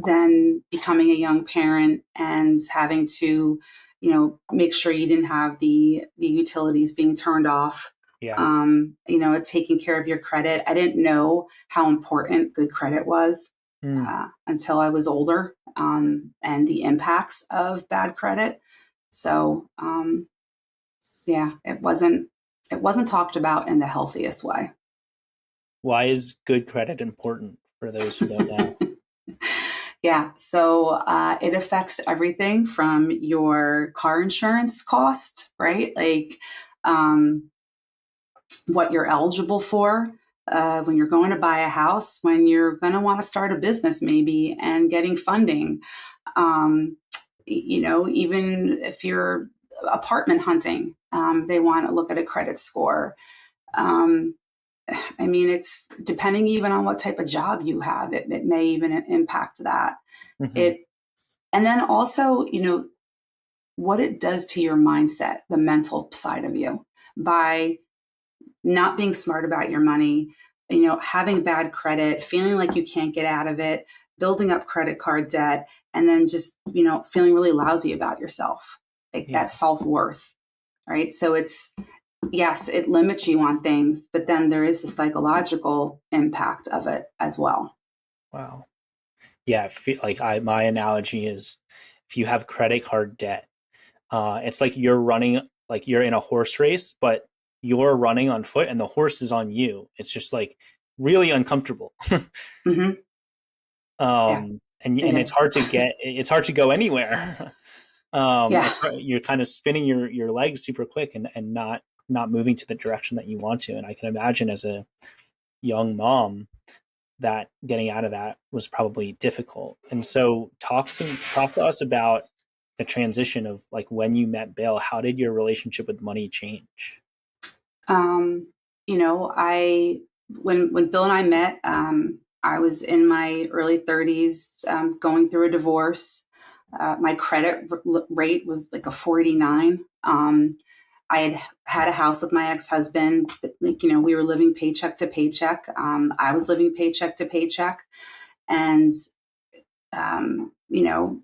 then becoming a young parent and having to, make sure you didn't have the utilities being turned off. yeah. Taking care of your credit. I didn't know how important good credit was Mm. until I was older, and the impacts of bad credit. So, yeah, it wasn't talked about in the healthiest way. Why is good credit important for those who don't know? Yeah, so it affects everything from your car insurance cost, right? Like, um, what you're eligible for when you're going to buy a house, when you're going to want to start a business, maybe, and getting funding. Um, Even if you're apartment hunting, they want to look at a credit score. Um, I mean, it's depending even on what type of job you have, it may even impact that. Hmm. It And then also, what it does to your mindset, the mental side of you, by not being smart about your money, having bad credit, feeling like you can't get out of it, building up credit card debt, and then just, feeling really lousy about yourself, like Yeah. that self-worth, right? So it's, yes, it limits you on things, but then there is the psychological impact of it as well. Wow. Yeah. I feel like my analogy is, if you have credit card debt, it's like you're running, like you're in a horse race, but you're running on foot and the horse is on you. It's just like really uncomfortable. Hmm. Yeah, And it it's is. hard to go anywhere. Yeah. You're kind of spinning your legs super quick and not moving to the direction that you want to. And I can imagine as a young mom that getting out of that was probably difficult. And so talk to us about the transition of like when you met Bill. How did your relationship with money change? Um, when Bill and I met, I was in my early 30s, going through a divorce. My credit rate was like a 489. I had a house with my ex-husband. Like, we were living paycheck to paycheck. I was living paycheck to paycheck. And, you know,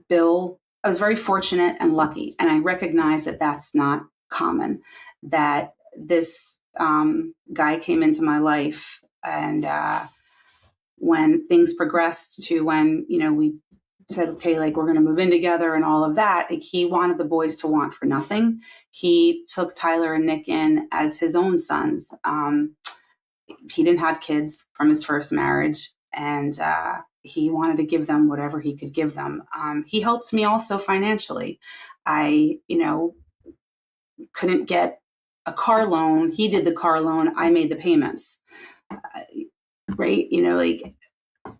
Bill, I was very fortunate and lucky. And I recognize that that's not common, that this guy came into my life. And when things progressed to when, we said, okay, like we're going to move in together and all of that, like he wanted the boys to want for nothing. He took Tyler and Nick in as his own sons. He didn't have kids from his first marriage, and he wanted to give them whatever he could give them. He helped me also financially. I, couldn't get a car loan. He did the car loan. I made the payments. Right? Like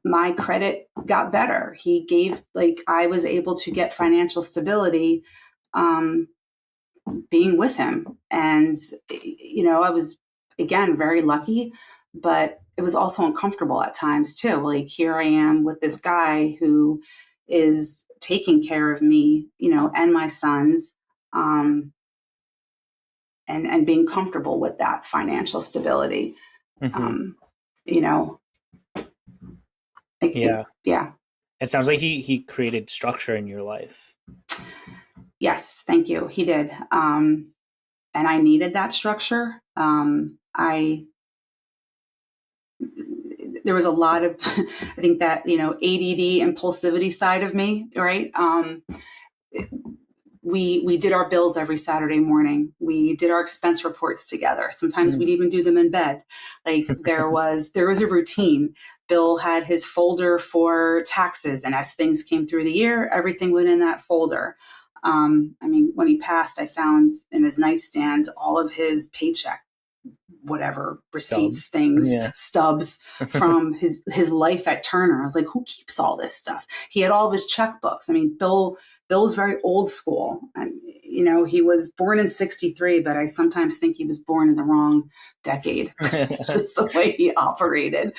my credit got better. He gave, like, I was able to get financial stability being with him. And, I was, again, very lucky, but it was also uncomfortable at times too. Like, here I am with this guy who is taking care of me, and my sons, and being comfortable with that financial stability. Mm-hmm. You know, Yeah. Yeah. It sounds like he created structure in your life. Yes, thank you. He did. And I needed that structure. There was a lot of, I think that, ADD impulsivity side of me, right? We did our bills every Saturday morning. We did our expense reports together. Sometimes we'd even do them in bed. Like there was a routine. Bill had his folder for taxes, and as things came through the year, everything went in that folder. When he passed, I found in his nightstand all of his paycheck, whatever receipts, stubs from his life at Turner. I was like, who keeps all this stuff? He had all of his checkbooks. Bill was very old school. And, he was born in 63, but I sometimes think he was born in the wrong decade. Just the way he operated.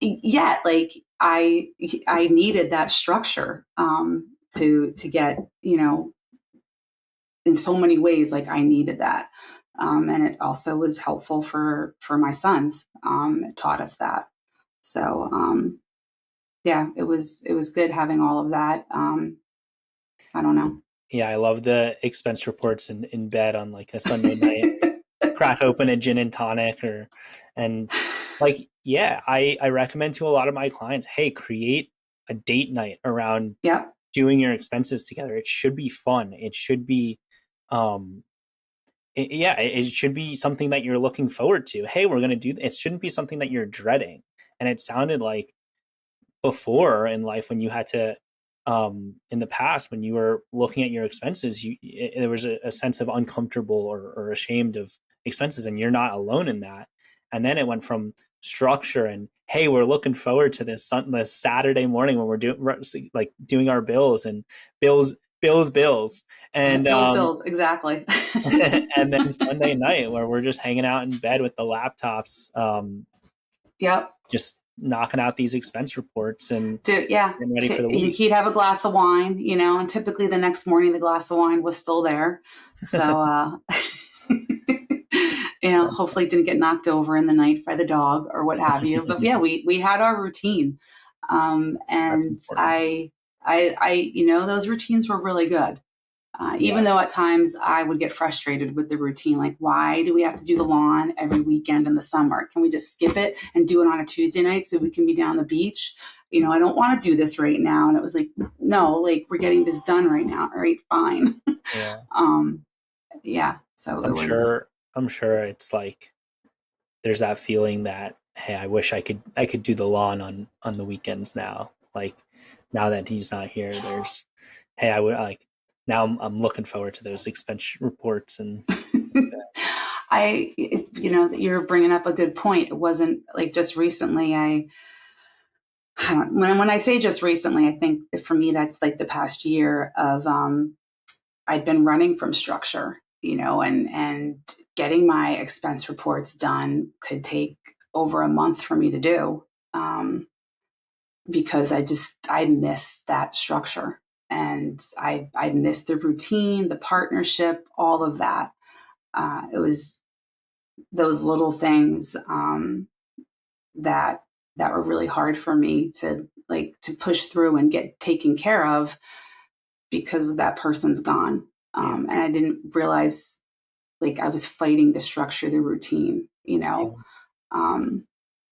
Yet, like I needed that structure to get, in so many ways, like I needed that. And it also was helpful for my sons. It taught us that. So it was good having all of that. I don't know. Yeah, I love the expense reports in bed on like a Sunday night. Crack open a gin and tonic and like, yeah, I recommend to a lot of my clients, hey, create a date night around doing your expenses together. It should be fun. It should be it should be something that you're looking forward to. Hey, we're going to do it shouldn't be something that you're dreading. And it sounded like before in life when you had to in the past when you were looking at your expenses, there was a sense of uncomfortable or ashamed of expenses, and you're not alone in that. And then it went from structure and hey, we're looking forward to this Saturday morning when we're doing our bills and bills and bills exactly. and then Sunday night where we're just hanging out in bed with the laptops, just knocking out these expense reports and ready for the week. He'd have a glass of wine, and typically the next morning the glass of wine was still there. So hopefully it didn't get knocked over in the night by the dog or what have you. But yeah, we had our routine. And I those routines were really good. Even though at times I would get frustrated with the routine, like, why do we have to do the lawn every weekend in the summer? Can we just skip it and do it on a Tuesday night so we can be down the beach? I don't want to do this right now. And it was like, no, like we're getting this done right now. All right, fine. So I'm sure it's like there's that feeling that, hey, I wish I could do the lawn on the weekends now. Like now that he's not here, hey, I would like now I'm looking forward to those expense reports and You're bringing up a good point. It wasn't like just recently. When I say just recently, I think for me, that's like the past year of, I'd been running from structure, and getting my expense reports done could take over a month for me to do, because I miss that structure, and I miss the routine, the partnership, all of that. It was those little things, that were really hard for me to push through and get taken care of, because that person's gone. And I didn't realize, like, I was fighting the structure, the routine, um,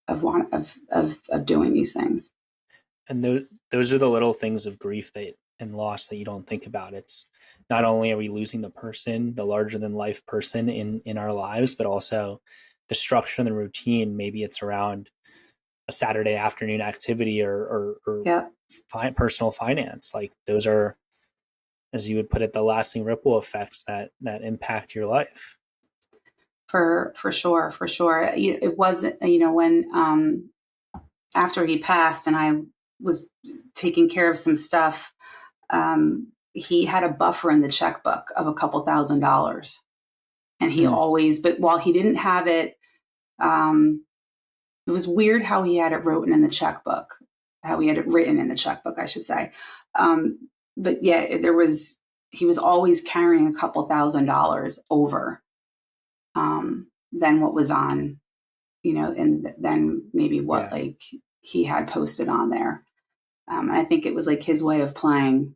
of doing these things. And those are the little things of grief that and loss that you don't think about. It's not only are we losing the person, the larger than life person in our lives, but also the structure and the routine. Maybe it's around a Saturday afternoon activity or Yep. personal finance. Like those are, as you would put it, the lasting ripple effects that impact your life. For sure, for sure. It wasn't, when after he passed and I was taking care of some stuff, he had a buffer in the checkbook of a couple $1,000s. And he always, but while he didn't have it, it was weird how he had it written in the checkbook, I should say. But yeah, he was always carrying a couple $1,000s over, than what was on, and then maybe what like he had posted on there. I think it was like his way of playing,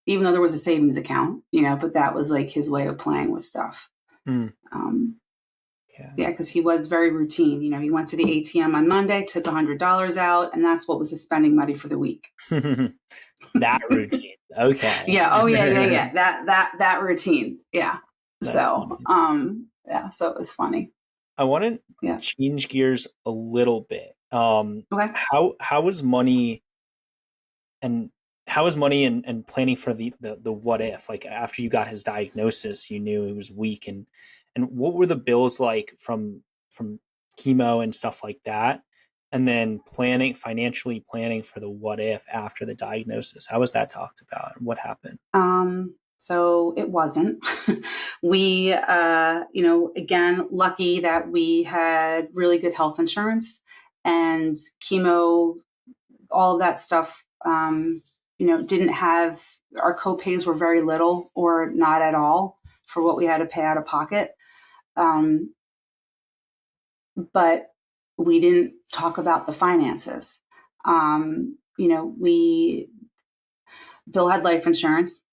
even though there was a savings account, but that was like his way of playing with stuff. Because he was very routine. He went to the ATM on Monday, took $100 out, and that's what was his spending money for the week. That routine. Okay. Yeah. Oh yeah. That routine. Yeah. That's so, funny. So it was funny. I want to change gears a little bit. Okay. How was money and planning for the what if? Like after you got his diagnosis, you knew he was weak, and what were the bills like from chemo and stuff like that? And then financially planning for the what if after the diagnosis. How was that talked about? What happened? So it wasn't. We, again, lucky that we had really good health insurance, and chemo, all of that stuff, didn't have, our copays were very little or not at all for what we had to pay out of pocket. But we didn't talk about the finances. Bill had life insurance.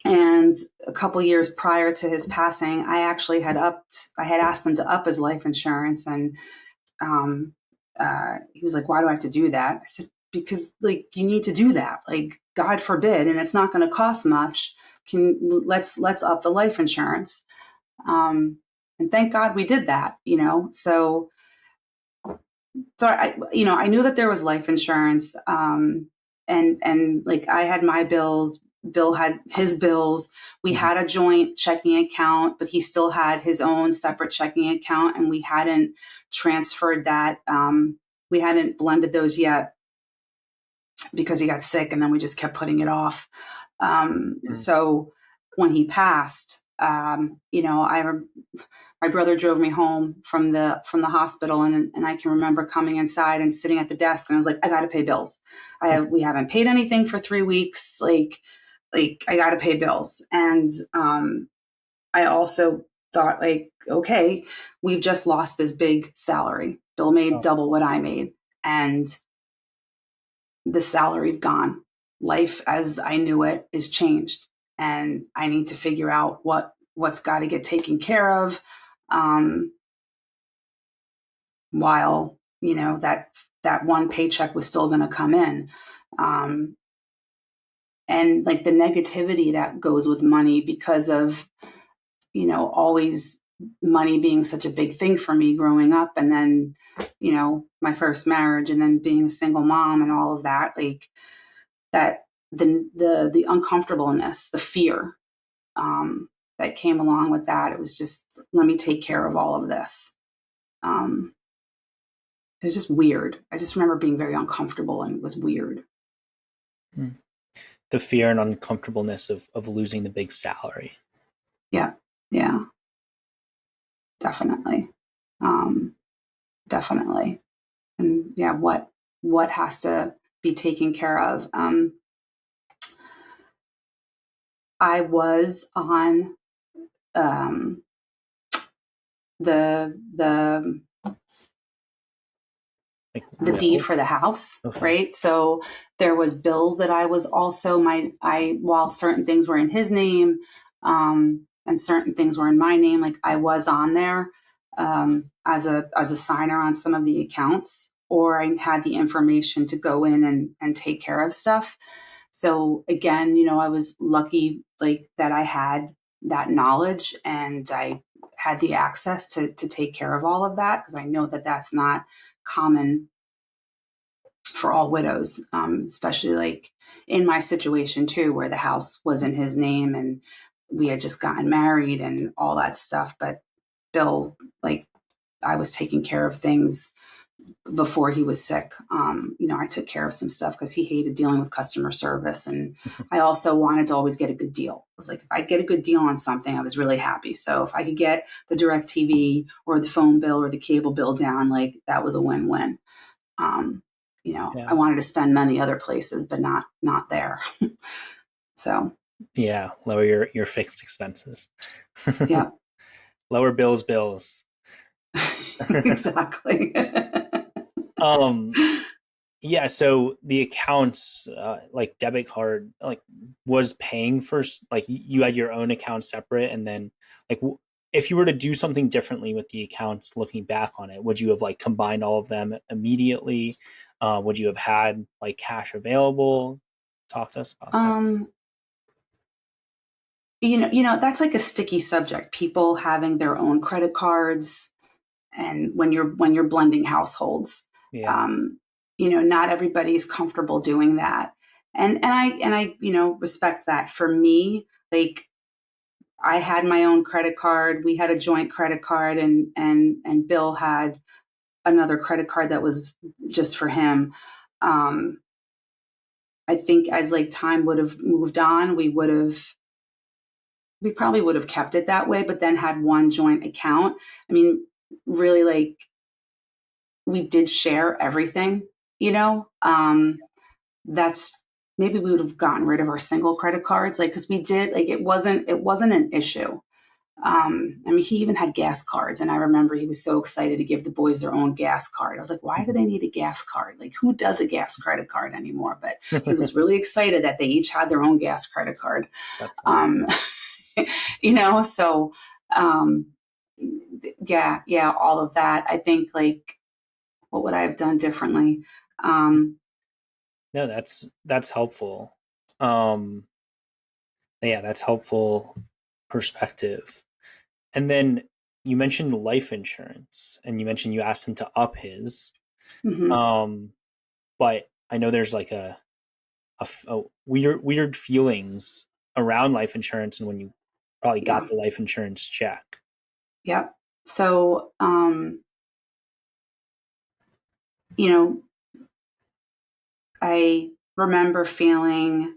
And a couple years prior to his passing, I actually had asked him to up his life insurance. And he was like, "Why do I have to do that?" I said, "Because like you need to do that. Like God forbid, and it's not going to cost much. Let's up the life insurance." And thank God we did that. So I knew that there was life insurance, and like I had my bills. Bill had his bills. We had a joint checking account, but he still had his own separate checking account, and we hadn't transferred that. We hadn't blended those yet because he got sick, and then we just kept putting it off. So when he passed, my brother drove me home from the hospital, and I can remember coming inside and sitting at the desk, and I was like, "I got to pay bills. We haven't paid anything for 3 weeks. Like I got to pay bills." And I also thought, like, okay, we've just lost this big salary. Bill made double what I made, and the salary's gone. Life as I knew it is changed, and I need to figure out what's got to get taken care of, while that one paycheck was still going to come in. And like the negativity that goes with money because of, always money being such a big thing for me growing up. And then, my first marriage, and then being a single mom and all of that, like that the uncomfortableness, the fear that came along with that. It was just, let me take care of all of this. It was just weird. I just remember being very uncomfortable, and it was weird. The fear and uncomfortableness of losing the big salary. Yeah. Definitely. Definitely. And yeah, what has to be taken care of. I was on the deed for the house, okay. Right? So there was bills that I was also while certain things were in his name, and certain things were in my name, like I was on there as a signer on some of the accounts, or I had the information to go in and take care of stuff. So again, I was lucky like that I had that knowledge and I had the access to take care of all of that, because I know that that's not common for all widows, especially like in my situation too, where the house was in his name and we had just gotten married and all that stuff. But Bill, like I was taking care of things before he was sick. I took care of some stuff because he hated dealing with customer service. And I also wanted to always get a good deal. I was like, if I get a good deal on something, I was really happy. So if I could get the DirecTV or the phone bill or the cable bill down, like that was a win-win. I wanted to spend money other places, but not there. So yeah, lower your fixed expenses. Yeah. Lower bills. Exactly. Yeah, so the accounts, like debit card, like was paying for, like you had your own account separate, and then like if you were to do something differently with the accounts, looking back on it, would you have like combined all of them immediately? Would you have had like cash available? Talk to us about that. That's like a sticky subject. People having their own credit cards, and when you're blending households, yeah. Not everybody's comfortable doing that, and I respect that. For me, like I had my own credit card. We had a joint credit card, and Bill had another credit card that was just for him. I think as like time would have moved on, we probably would have kept it that way, but then had one joint account. I mean, really, like we did share everything, that's maybe we would have gotten rid of our single credit cards, like, cause we did, like, it wasn't an issue. I mean, he even had gas cards, and I remember he was so excited to give the boys their own gas card. I was like, why do they need a gas card? Like, who does a gas credit card anymore? But he was really excited that they each had their own gas credit card. That's so yeah, all of that. I think, like, what would I have done differently? No, that's helpful. Yeah, that's helpful perspective. And then you mentioned life insurance, and you mentioned you asked him to up his. Mm-hmm. But I know there's like a weird feelings around life insurance, and when you probably got the life insurance check. Yep. So, I remember feeling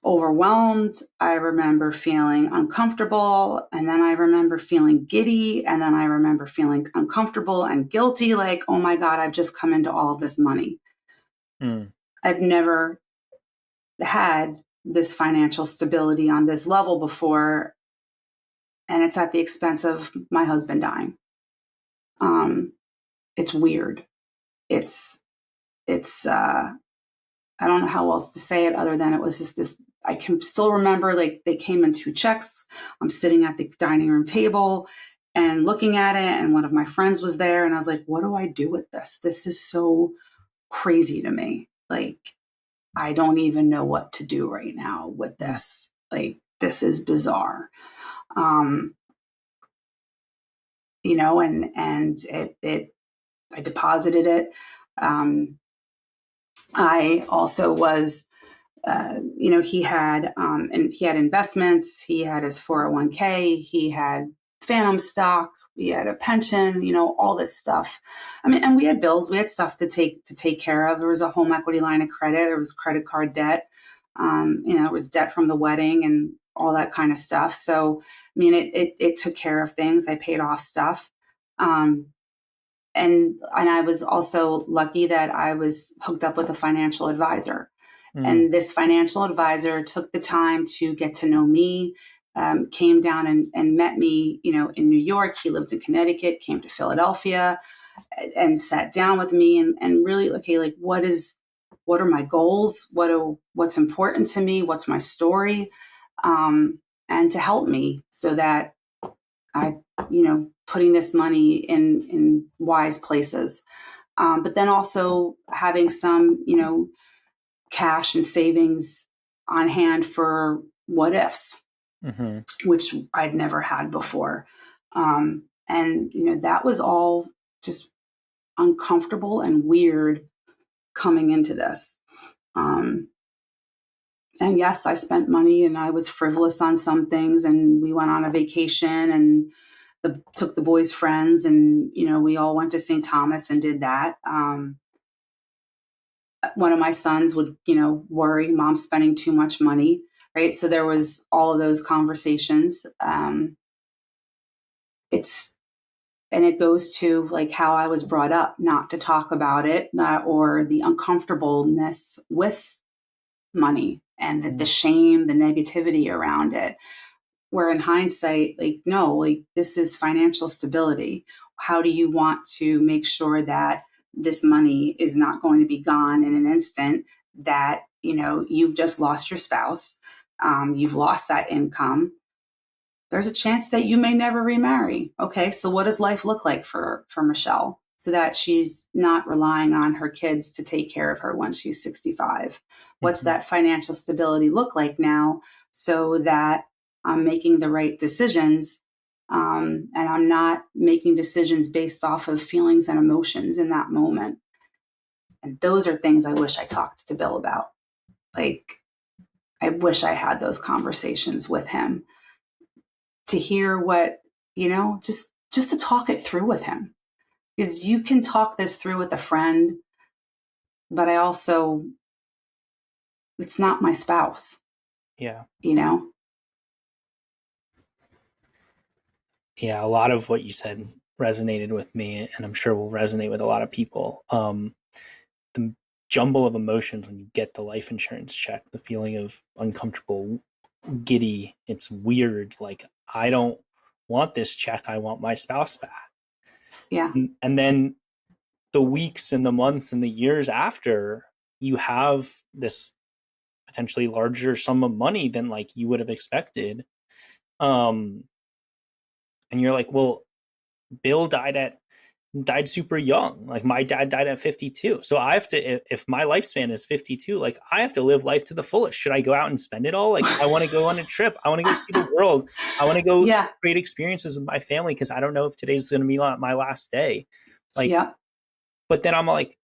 overwhelmed. I remember feeling uncomfortable. And then I remember feeling giddy. And then I remember feeling uncomfortable and guilty. Like, oh my God, I've just come into all of this money. I've never had this financial stability on this level before. And it's at the expense of my husband dying. It's weird. It's I don't know how else to say it other than it was just this. I can still remember, like, they came in 2 checks. I'm sitting at the dining room table and looking at it, and one of my friends was there, and I was like, what do I do with this? This is so crazy to me. Like, I don't even know what to do right now with this. Like, this is bizarre. And I deposited it. I also was He had, and he had investments, he had his 401k, he had phantom stock, he had a pension, all this stuff. I mean, and we had bills, we had stuff to take care of. There was a home equity line of credit, there was credit card debt, it was debt from the wedding and all that kind of stuff. So, I mean, it took care of things. I paid off stuff. And I was also lucky that I was hooked up with a financial advisor. And this financial advisor took the time to get to know me, came down and met me, in New York. He lived in Connecticut, came to Philadelphia, and sat down with me and really, okay, like what are my goals? What's important to me? What's my story? And to help me so that I, putting this money in wise places. But then also having some, cash and savings on hand for what ifs, which I'd never had before. And, that was all just uncomfortable and weird coming into this. And yes, I spent money and I was frivolous on some things, and we went on a vacation and took the boys' friends, and, we all went to St. Thomas and did that. One of my sons would, worry, mom's spending too much money, right? So there was all of those conversations. It goes to like how I was brought up, not to talk about it, or the uncomfortableness with money and the shame, the negativity around it. Where in hindsight, like, no, like this is financial stability. How do you want to make sure that this money is not going to be gone in an instant, that, you've just lost your spouse, you've lost that income. There's a chance that you may never remarry. Okay, so what does life look like for Michelle so that she's not relying on her kids to take care of her when she's 65? What's that financial stability look like now so that I'm making the right decisions, and I'm not making decisions based off of feelings and emotions in that moment? And those are things I wish I talked to Bill about. Like, I wish I had those conversations with him to hear what, just to talk it through with him. Because you can talk this through with a friend, but it's not my spouse. Yeah. Yeah, a lot of what you said resonated with me, and I'm sure will resonate with a lot of people. The jumble of emotions when you get the life insurance check, the feeling of uncomfortable, giddy, it's weird. Like, I don't want this check. I want my spouse back. Yeah. And then the weeks and the months and the years after, you have this potentially larger sum of money than like you would have expected. And you're like, well, Bill died super young. Like, my dad died at 52. So I have to, if my lifespan is 52, like, I have to live life to the fullest. Should I go out and spend it all? Like, I want to go on a trip. I want to go see the world. I want to go create experiences with my family, because I don't know if today's going to be my last day. Like, but then I'm like,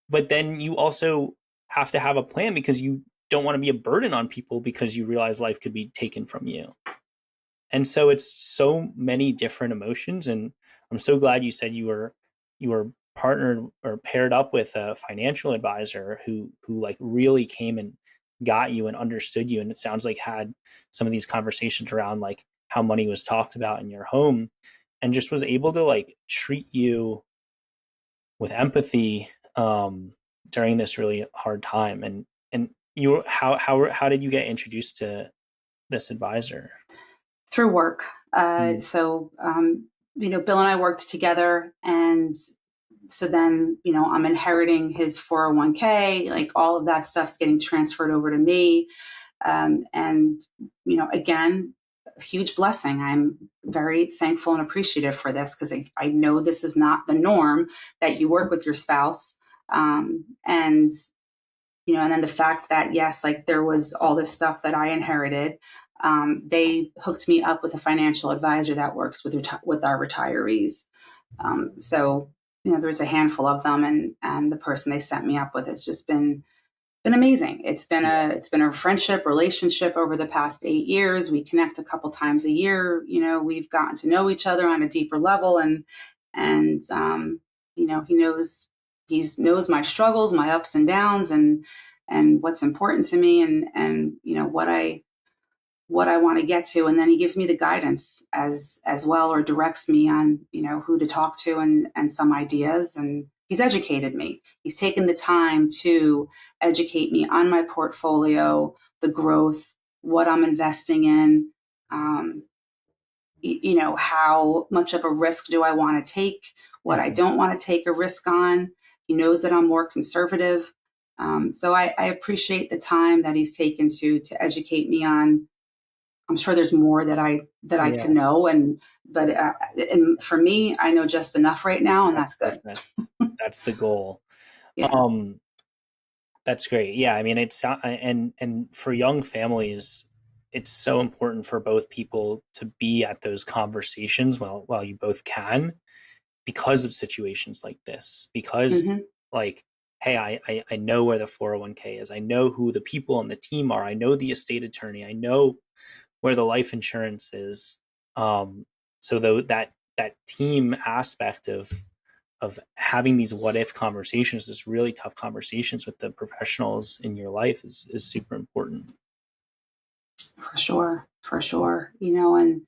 but then you also have to have a plan, because you don't want to be a burden on people, because you realize life could be taken from you. And so it's so many different emotions. And I'm so glad you said you were partnered or paired up with a financial advisor who like really came and got you and understood you. And it sounds like had some of these conversations around like how money was talked about in your home, and just was able to like treat you with empathy during this really hard time. And you, how did you get introduced to this advisor? Through work. So, Bill and I worked together, and so then, I'm inheriting his 401k, like all of that stuff's getting transferred over to me. And, again, a huge blessing. I'm very thankful and appreciative for this, because I know this is not the norm, that you work with your spouse. And then the fact that, yes, like there was all this stuff that I inherited. They hooked me up with a financial advisor that works with our retirees. So, there's a handful of them, and the person they set me up with has just been been amazing. It's been a friendship relationship over the past 8 years. We connect a couple times a year. We've gotten to know each other on a deeper level, and he knows my struggles, my ups and downs, and what's important to me, and what I want to get to. And then he gives me the guidance as well, or directs me on, who to talk to, and some ideas. And he's educated me. He's taken the time to educate me on my portfolio, the growth, what I'm investing in, how much of a risk do I want to take, what I don't want to take a risk on. He knows that I'm more conservative. So I appreciate the time that he's taken to educate me on. I'm sure there's more that I could know, but for me, I know just enough right now, and that's good. That's the goal. Yeah. That's great. Yeah, I mean, and for young families, it's so important for both people to be at those conversations while you both can, because of situations like this. Because like, hey, I know where the 401k is. I know who the people on the team are. I know the estate attorney. I know where the life insurance is. So that team aspect of having these what if conversations, this really tough conversations with the professionals in your life is super important. For sure. And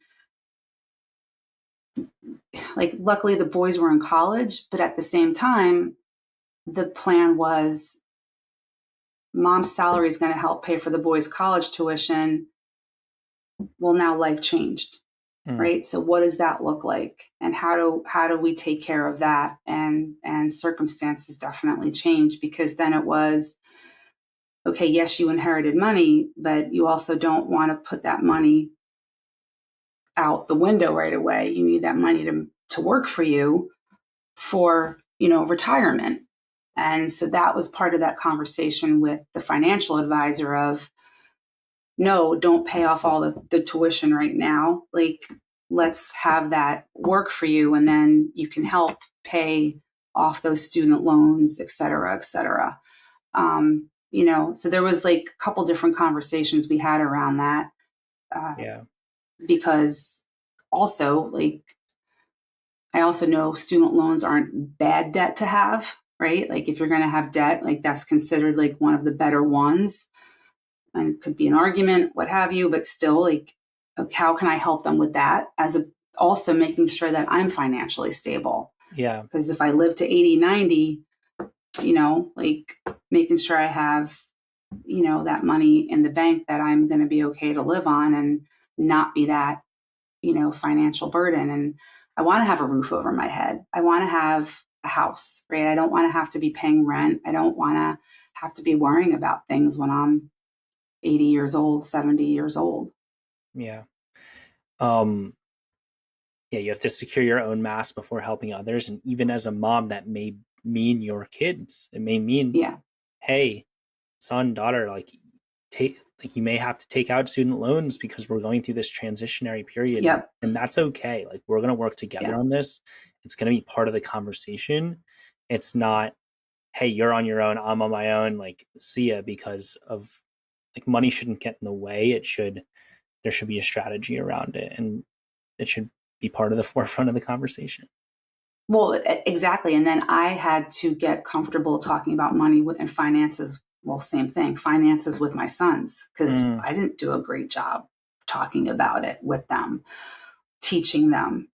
like, luckily the boys were in college, but at the same time, the plan was mom's salary is going to help pay for the boys' college tuition. Well, now life changed, right? So what does that look like, and how do we take care of that? And circumstances definitely changed, because then it was, okay, yes, you inherited money, but you also don't want to put that money out the window right away. You need that money to work for you for, retirement. And so that was part of that conversation with the financial advisor of, no, don't pay off all the tuition right now. Like, let's have that work for you, and then you can help pay off those student loans, et cetera, et cetera. So there was like a couple different conversations we had around that. Because also, like, I also know student loans aren't bad debt to have, right? Like, if you're going to have debt, like, that's considered like one of the better ones. And it could be an argument, what have you, but still, like, how can I help them with that? Also making sure that I'm financially stable. Yeah. Because if I live to 80, 90, like, making sure I have, that money in the bank that I'm going to be okay to live on, and not be that, financial burden. And I want to have a roof over my head. I want to have a house, right? I don't want to have to be paying rent. I don't want to have to be worrying about things when I'm 80 years old, 70 years old. Yeah. You have to secure your own mass before helping others. And even as a mom, that may mean your kids. It may mean, hey, son, daughter, like you may have to take out student loans because we're going through this transitionary period. Yep. And that's okay. Like, we're going to work together on this. It's going to be part of the conversation. It's not, hey, you're on your own, I'm on my own, like, see ya, because of, like, money shouldn't get in the way. There should be a strategy around it, and it should be part of the forefront of the conversation. Well, exactly. And then I had to get comfortable talking about money and finances. Well, same thing, finances with my sons, because I didn't do a great job talking about it with them, teaching them,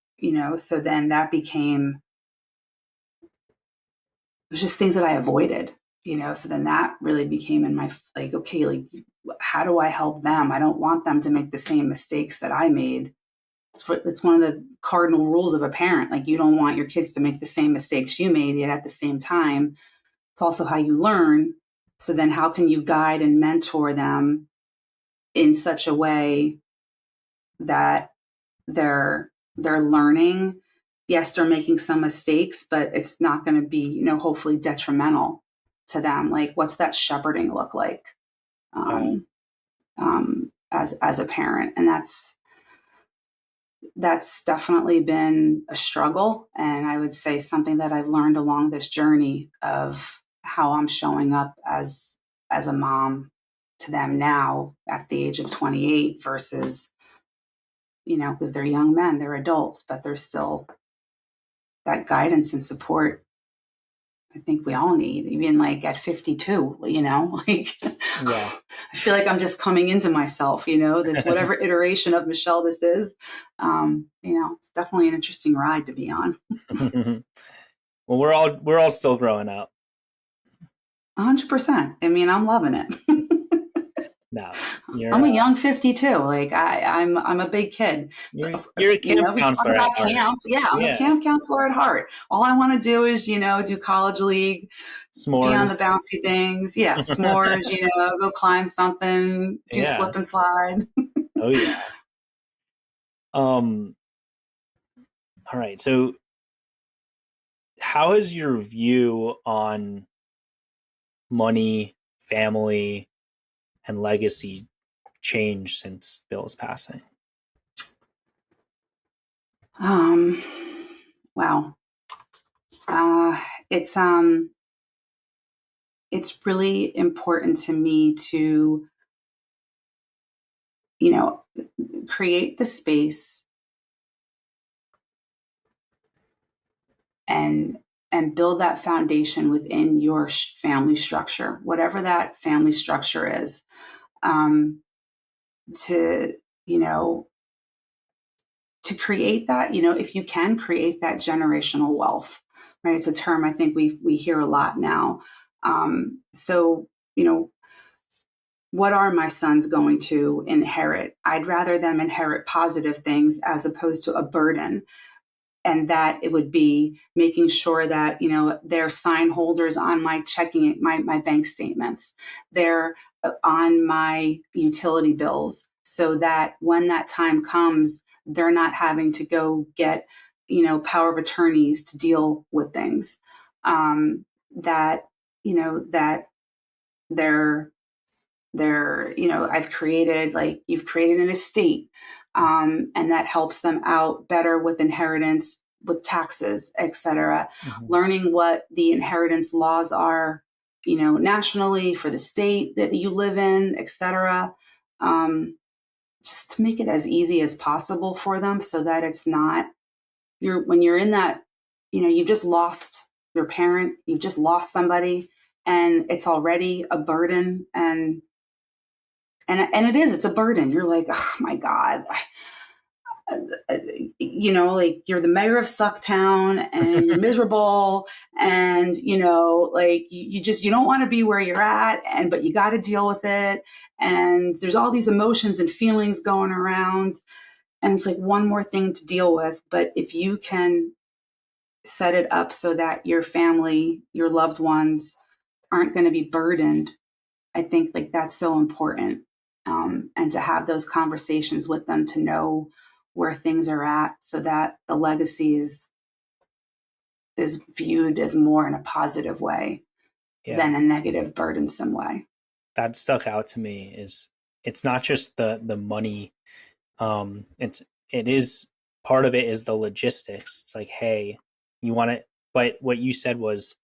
so then that became, it was just things that I avoided, so then that really became in my, like, okay, like, how do I help them? I don't want them to make the same mistakes that I made. It's one of the cardinal rules of a parent. Like, you don't want your kids to make the same mistakes you made, yet at the same time, it's also how you learn. So then how can you guide and mentor them in such a way that they're learning? Yes, they're making some mistakes, but it's not going to be, hopefully detrimental to them. Like, what's that shepherding look like as a parent? And that's definitely been a struggle. And I would say something that I've learned along this journey of how I'm showing up as as a mom to them now at the age of 28 versus, because they're young men, they're adults, but there's still that guidance and support I think we all need, even like at 52, like Yeah. I feel like I'm just coming into myself, this whatever iteration of Michelle this is. It's definitely an interesting ride to be on. Well, we're all still growing up. 100%. I mean, I'm loving it. No, I'm a young 52. Like I'm a big kid. You're a camp We talk counselor about at heart. camp. Yeah, I'm a camp counselor at heart. All I want to do is, do college league, s'mores, be on the bouncy things. Yeah, s'mores. Go climb something, do slip and slide. Oh yeah. All right. So, how has your view on money, family, and legacy changed since Bill's passing? Wow. It's really important to me to, create the space and build that foundation within your family structure, whatever that family structure is, to create that, if you can create that generational wealth, right? It's a term I think we hear a lot now. So, what are my sons going to inherit? I'd rather them inherit positive things as opposed to a burden. And that it would be making sure that, they're sign holders on my my bank statements. They're on my utility bills so that when that time comes, they're not having to go get, power of attorneys to deal with things. That, that I've created, like you've created an estate, and that helps them out better with inheritance, with taxes, etc. Mm-hmm. Learning what the inheritance laws are, nationally for the state that you live in, etc. Just to make it as easy as possible for them, so that it's not when you're in that, you've just lost your parent, you've just lost somebody, and it's already a burden, and it's a burden. You're like, oh my God, like you're the mayor of Sucktown and you're miserable, and like you don't want to be where you're at, but you got to deal with it, and there's all these emotions and feelings going around, and it's like one more thing to deal with. But if you can set it up so that your family, your loved ones aren't going to be burdened, I think like that's so important. And to have those conversations with them, to know where things are at, so that the legacy is viewed as more in a positive way than a negative, burdensome way. That stuck out to me. It's not just the money. It is part of it is the logistics. It's like, hey, you want it, but what you said was,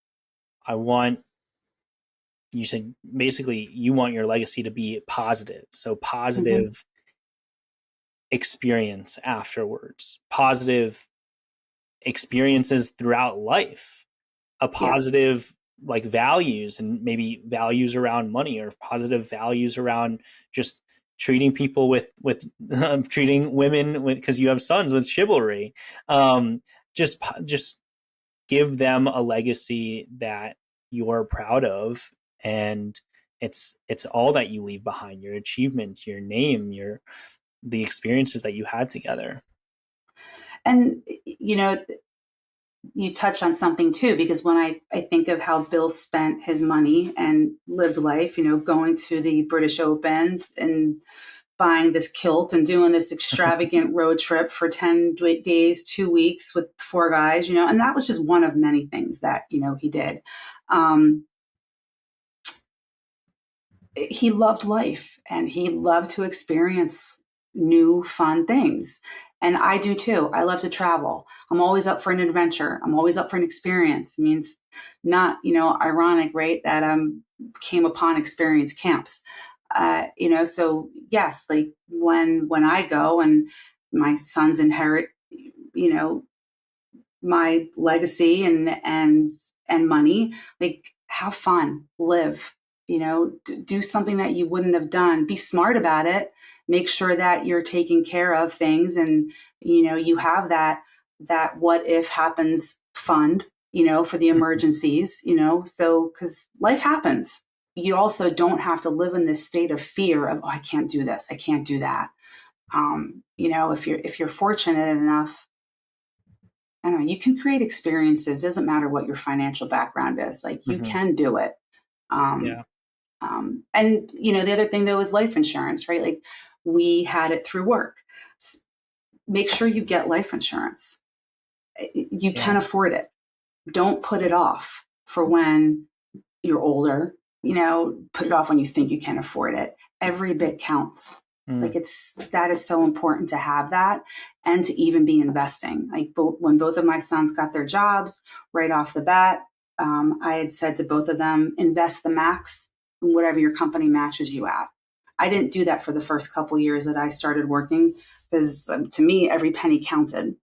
you said basically you want your legacy to be positive. So positive experience afterwards, positive experiences throughout life, a positive like values, and maybe values around money, or positive values around just treating people with treating women with, because you have sons, with chivalry. Just give them a legacy that you're proud of, and it's all that you leave behind, your achievements, your name, the experiences that you had together. And you touch on something too, because when I think of how Bill spent his money and lived life, going to the British Open and buying this kilt and doing this extravagant road trip for 10 days, 2 weeks with 4 guys, and that was just one of many things that, he did. He loved life, and he loved to experience new, fun things. And I do too. I love to travel. I'm always up for an adventure. I'm always up for an experience. I mean, it's not, ironic, right, that I'm came upon experience camps. So yes, like when I go and my sons inherit, my legacy and money, like have fun, live, do something that you wouldn't have done, be smart about it, make sure that you're taking care of things, and you have that what if happens fund, for the emergencies, so because life happens. You also don't have to live in this state of fear of, oh, I can't do this, I can't do that. If you're fortunate enough, I don't know, you can create experiences. Doesn't matter what your financial background is. Like you can do it. Yeah. And the other thing though is life insurance, right? Like we had it through work. Make sure you get life insurance. You can afford it. Don't put it off for when you're older. Put it off when you think you can afford it. Every bit counts. Like that is so important to have that, and to even be investing. Like when both of my sons got their jobs right off the bat, I had said to both of them, invest the max in whatever your company matches you at. I didn't do that for the first couple of years that I started working, because to me, every penny counted.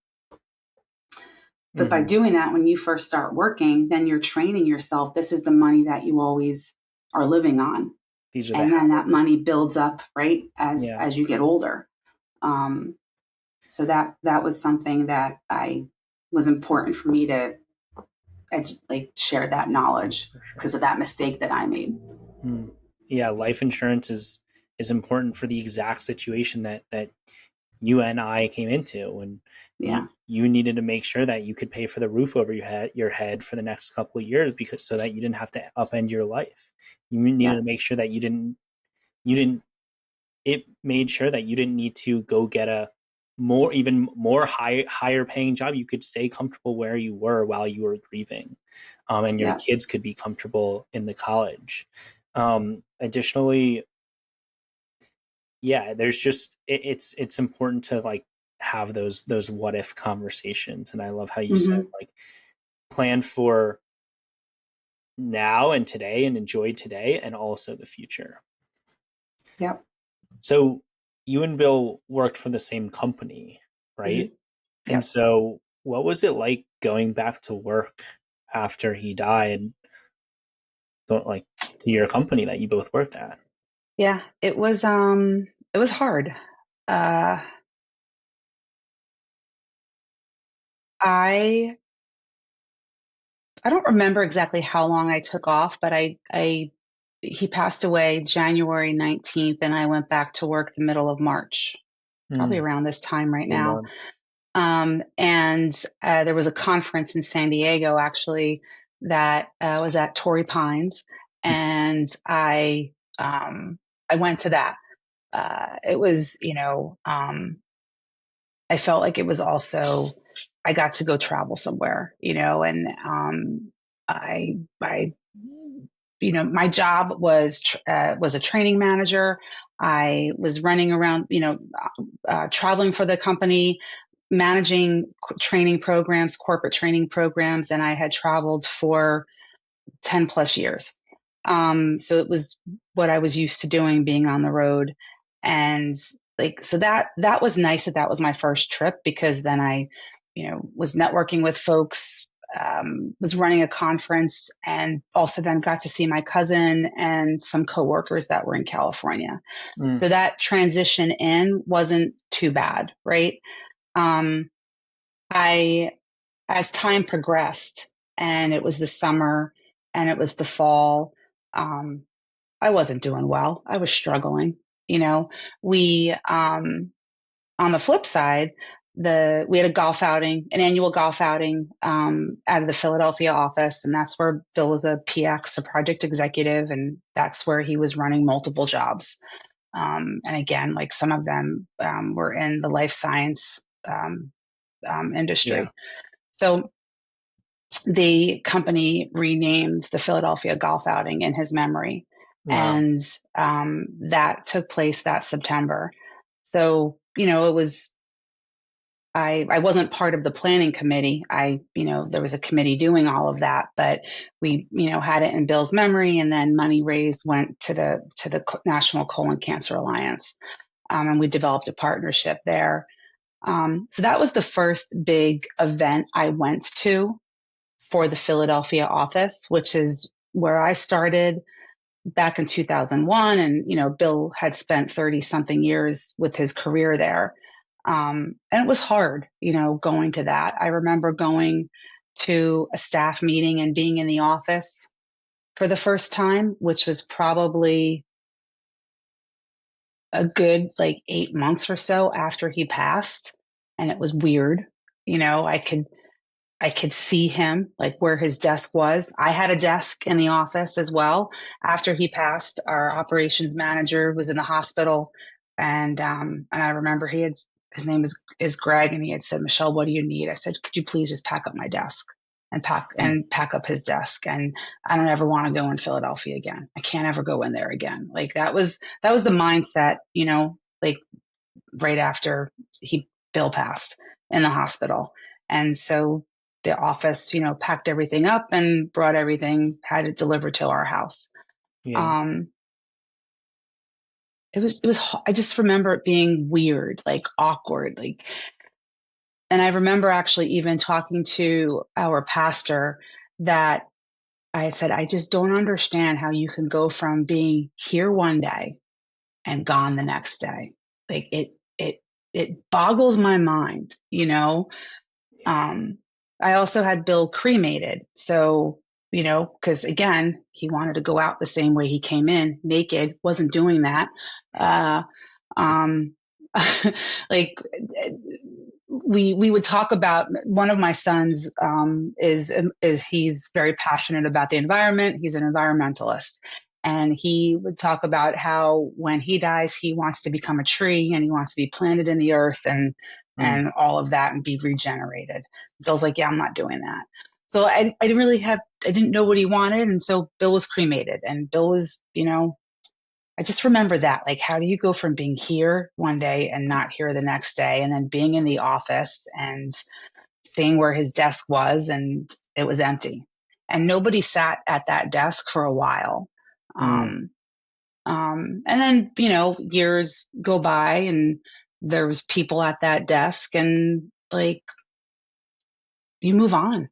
But by doing that, when you first start working, then you're training yourself. This is the money that you always are living on. And then that money builds up, right, as you get older. So that was something that was important for me to share that knowledge, because of that mistake that I made. Yeah, life insurance is important for the exact situation that you and I came into, and you needed to make sure that you could pay for the roof over your head for the next couple of years, because so that you didn't have to upend your life. You needed to make sure that it made sure that you didn't need to go get a even more higher paying job. You could stay comfortable where you were while you were grieving, and your kids could be comfortable in the college. Additionally, there's just it's important to like have those what if conversations. And I love how you said like plan for now and today and enjoy today and also the future. Yep. So you and Bill worked for the same company, right? Yep. And so what was it like going back to work after he died, like to your company that you both worked at? Yeah, it was hard. I don't remember exactly how long I took off, but he passed away January 19th, and I went back to work the middle of March, probably around this time right now. And there was a conference in San Diego, actually, that was at Torrey Pines, and I went to that. It was, I felt like it was also, I got to go travel somewhere, and my job was a training manager. I was running around, traveling for the company, managing training programs, corporate training programs, and I had traveled for 10 plus years. So it was what I was used to doing, being on the road. And so that was nice that was my first trip, because then I, was networking with folks, was running a conference, and also then got to see my cousin and some coworkers that were in California. So that transition in wasn't too bad, right? As time progressed and it was the summer and it was the fall, I wasn't doing well. I was struggling. We, on the flip side, we had a golf outing, an annual golf outing, out of the Philadelphia office. And that's where Bill was a PX, a project executive. And that's where he was running multiple jobs. And again, like some of them, were in the life science, industry. Yeah. So the company renamed the Philadelphia golf outing in his memory. Wow. And that took place that September. So, it was I wasn't part of the planning committee. There was a committee doing all of that, but we, had it in Bill's memory, and then money raised went to the National Colon Cancer Alliance, and we developed a partnership there. So that was the first big event I went to for the Philadelphia office, which is where I started back in 2001. And, Bill had spent 30 something years with his career there. And it was hard, going to that. I remember going to a staff meeting and being in the office for the first time, which was probably a good like 8 months or so after he passed. And it was weird. I could see him, like where his desk was. I had a desk in the office as well. After he passed, our operations manager was in the hospital, and I remember his name is Greg, and he had said, "Michelle, what do you need?" I said, "Could you please just pack up my desk and pack up his desk? And I don't ever want to go in Philadelphia again. I can't ever go in there again." Like that was the mindset, like right after Bill passed in the hospital. And so the office, packed everything up and brought everything, had it delivered to our house. Yeah. Um, I just remember it being weird, like awkward, like, and I remember actually even talking to our pastor that I had said, I just don't understand how you can go from being here one day and gone the next day. Like it boggles my mind, I also had Bill cremated. So, because again, he wanted to go out the same way he came in, naked, wasn't doing that. Uh, um, like we would talk about one of my sons is he's very passionate about the environment. He's an environmentalist. And he would talk about how when he dies, he wants to become a tree and he wants to be planted in the earth and all of that and be regenerated. Bill's like, yeah, I'm not doing that. So I didn't know what he wanted. And so Bill was cremated, and Bill was, I just remember that, like, how do you go from being here one day and not here the next day? And then being in the office and seeing where his desk was, and it was empty. And nobody sat at that desk for a while. Mm. And then, years go by and there was people at that desk, and like, you move on,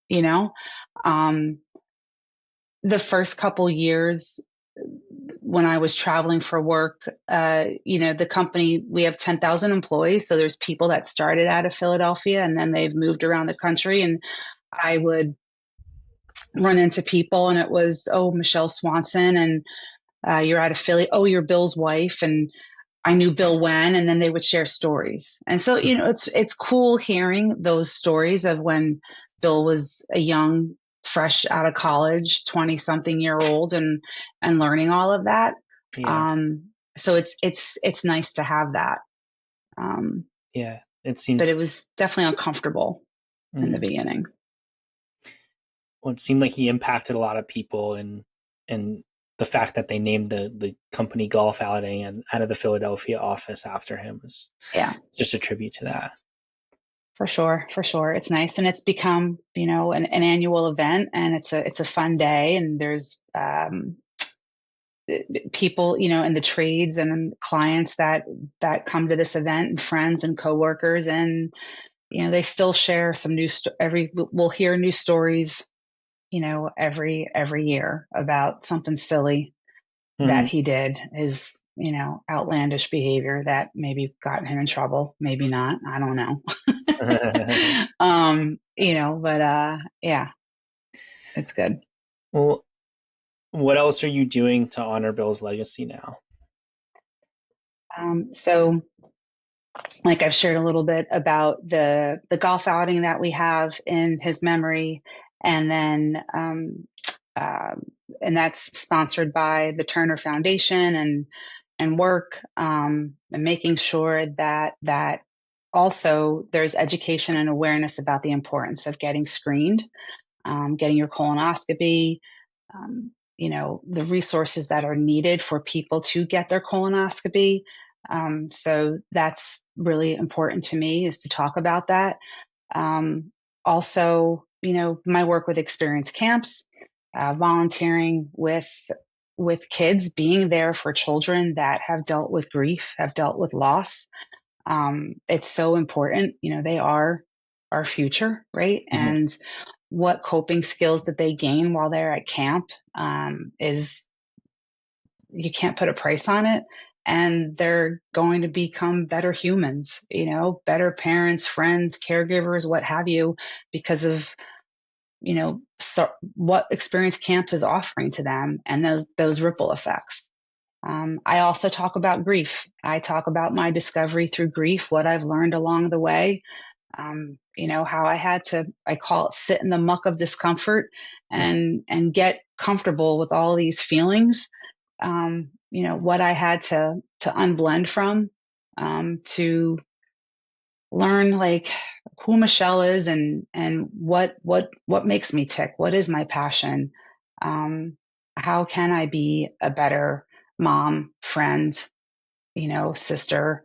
you know? Um, the first couple years when I was traveling for work, the company, we have 10,000 employees. So there's people that started out of Philadelphia and then they've moved around the country. And I would run into people and it was, oh, Michelle Swanson, and you're out of Philly. Oh, you're Bill's wife. And I knew Bill when, and then they would share stories. And so, it's cool hearing those stories of when Bill was a young, fresh out of college, 20 something year old, and learning all of that. Yeah. So it's nice to have that. Yeah. It seemed, But it was definitely uncomfortable in the mm, beginning. well, it seemed like he impacted a lot of people, and the fact that they named the company Golf Outing and out of the Philadelphia office after him was Yeah, just a tribute to that. for sure. For sure. It's nice. And it's become, an annual event, and it's a fun day. And there's, people, in the trades and clients that come to this event, and friends and coworkers, and they still share some we'll hear new stories, every year about something silly that Mm. he did, his outlandish behavior that maybe got him in trouble, maybe not, I don't know. But yeah, it's good. Well, what else are you doing to honor Bill's legacy now? So like I've shared a little bit about the golf outing that we have in his memory, and then uh, and that's sponsored by the Turner Foundation and work, and making sure that also there's education and awareness about the importance of getting screened, getting your colonoscopy, the resources that are needed for people to get their colonoscopy. So that's really important to me, is to talk about that. Also, my work with experience camps, volunteering with kids, being there for children that have dealt with grief, have dealt with loss. It's so important. They are our future, right? Mhm. And what coping skills that they gain while they're at camp is, you can't put a price on it. And they're going to become better humans, better parents, friends, caregivers, what have you, because of, what experience camps is offering to them, and those ripple effects. I also talk about grief. I talk about my discovery through grief, what I've learned along the way. How I had to, I call it, sit in the muck of discomfort and get comfortable with all these feelings. What I had to unblend from, to learn, like, who Michelle is, and what makes me tick, what is my passion, how can I be a better mom, friend, sister,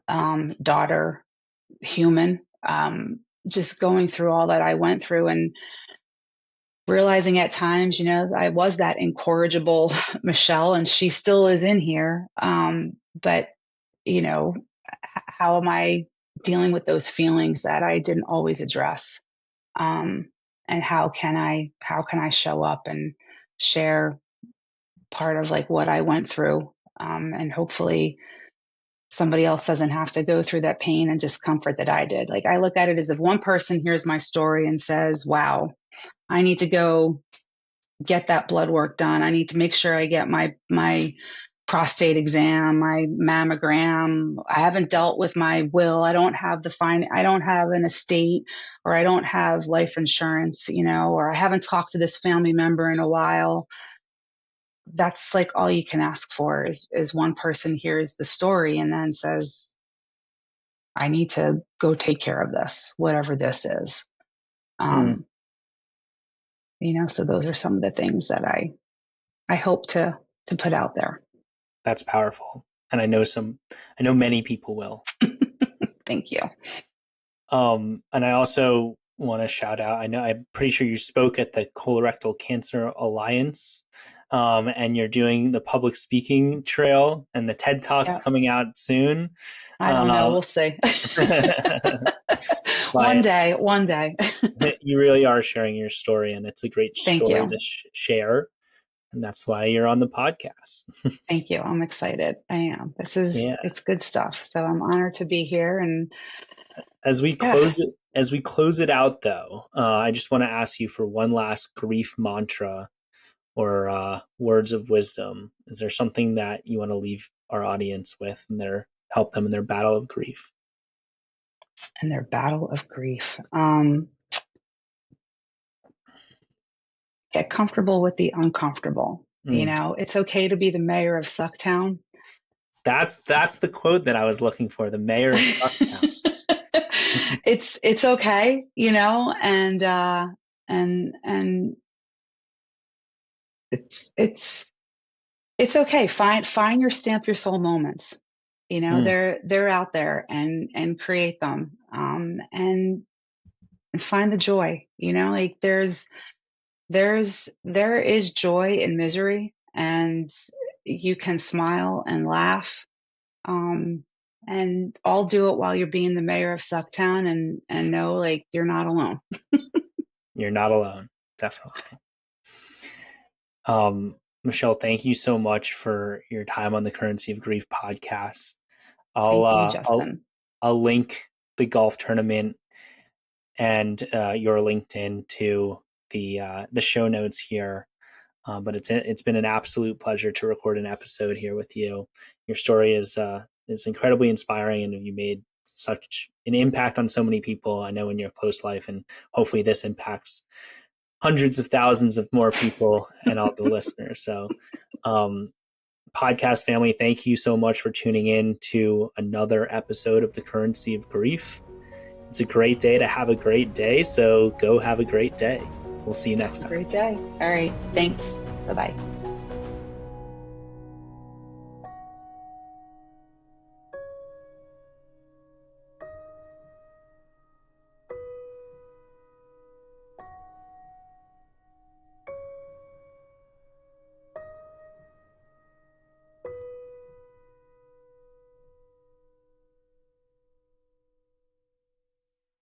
daughter, human. Just going through all that I went through, and realizing at times, I was that incorrigible Michelle, and she still is in here. But, how am I dealing with those feelings that I didn't always address? And how can I show up and share part of, like, what I went through? And hopefully somebody else doesn't have to go through that pain and discomfort that I did. Like, I look at it as, if one person hears my story and says, wow, I need to go get that blood work done. I need to make sure I get my prostate exam, my mammogram. I haven't dealt with my will. I don't have I don't have an estate, or I don't have life insurance, or I haven't talked to this family member in a while. That's like all you can ask for, is one person hears the story and then says, I need to go take care of this, whatever this is. Mm. So those are some of the things that I hope to put out there. That's powerful. And I know many people will. Thank you. And I also want to shout out, I'm pretty sure you spoke at the Colorectal Cancer Alliance, and you're doing the public speaking trail, and the TED Talk's Yeah. coming out soon. I don't know. We'll see. One day. You really are sharing your story, and it's a great Thank story you. to share. And that's why you're on the podcast. Thank you. I'm excited. I am. It's good stuff. So I'm honored to be here. And as we close it out, though, I just want to ask you for one last grief mantra or words of wisdom. Is there something that you want to leave our audience with, and help them in their battle of grief? And their battle of grief. Get comfortable with the uncomfortable. It's okay to be the mayor of Sucktown. That's the quote that I was looking for. The mayor of Sucktown. It's okay, and it's okay. Find your stamp your soul moments. They're out there, and create them, and find the joy. Like, there is joy in misery, and you can smile and laugh, and all do it while you're being the mayor of Sucktown, and know, like, you're not alone. You're not alone. Definitely. Michelle, thank you so much for your time on the Currency of Grief podcast. Thank you, Justin. I'll link the golf tournament and your LinkedIn to the show notes here. But it's been an absolute pleasure to record an episode here with you. Your story is incredibly inspiring, and you made such an impact on so many people, I know, in your close life, and hopefully this impacts hundreds of thousands of more people and all the listeners. So, podcast family, thank you so much for tuning in to another episode of The Currency of Grief. It's a great day to have a great day, so go have a great day. We'll see you next time. Great day. All right. Thanks. Bye-bye.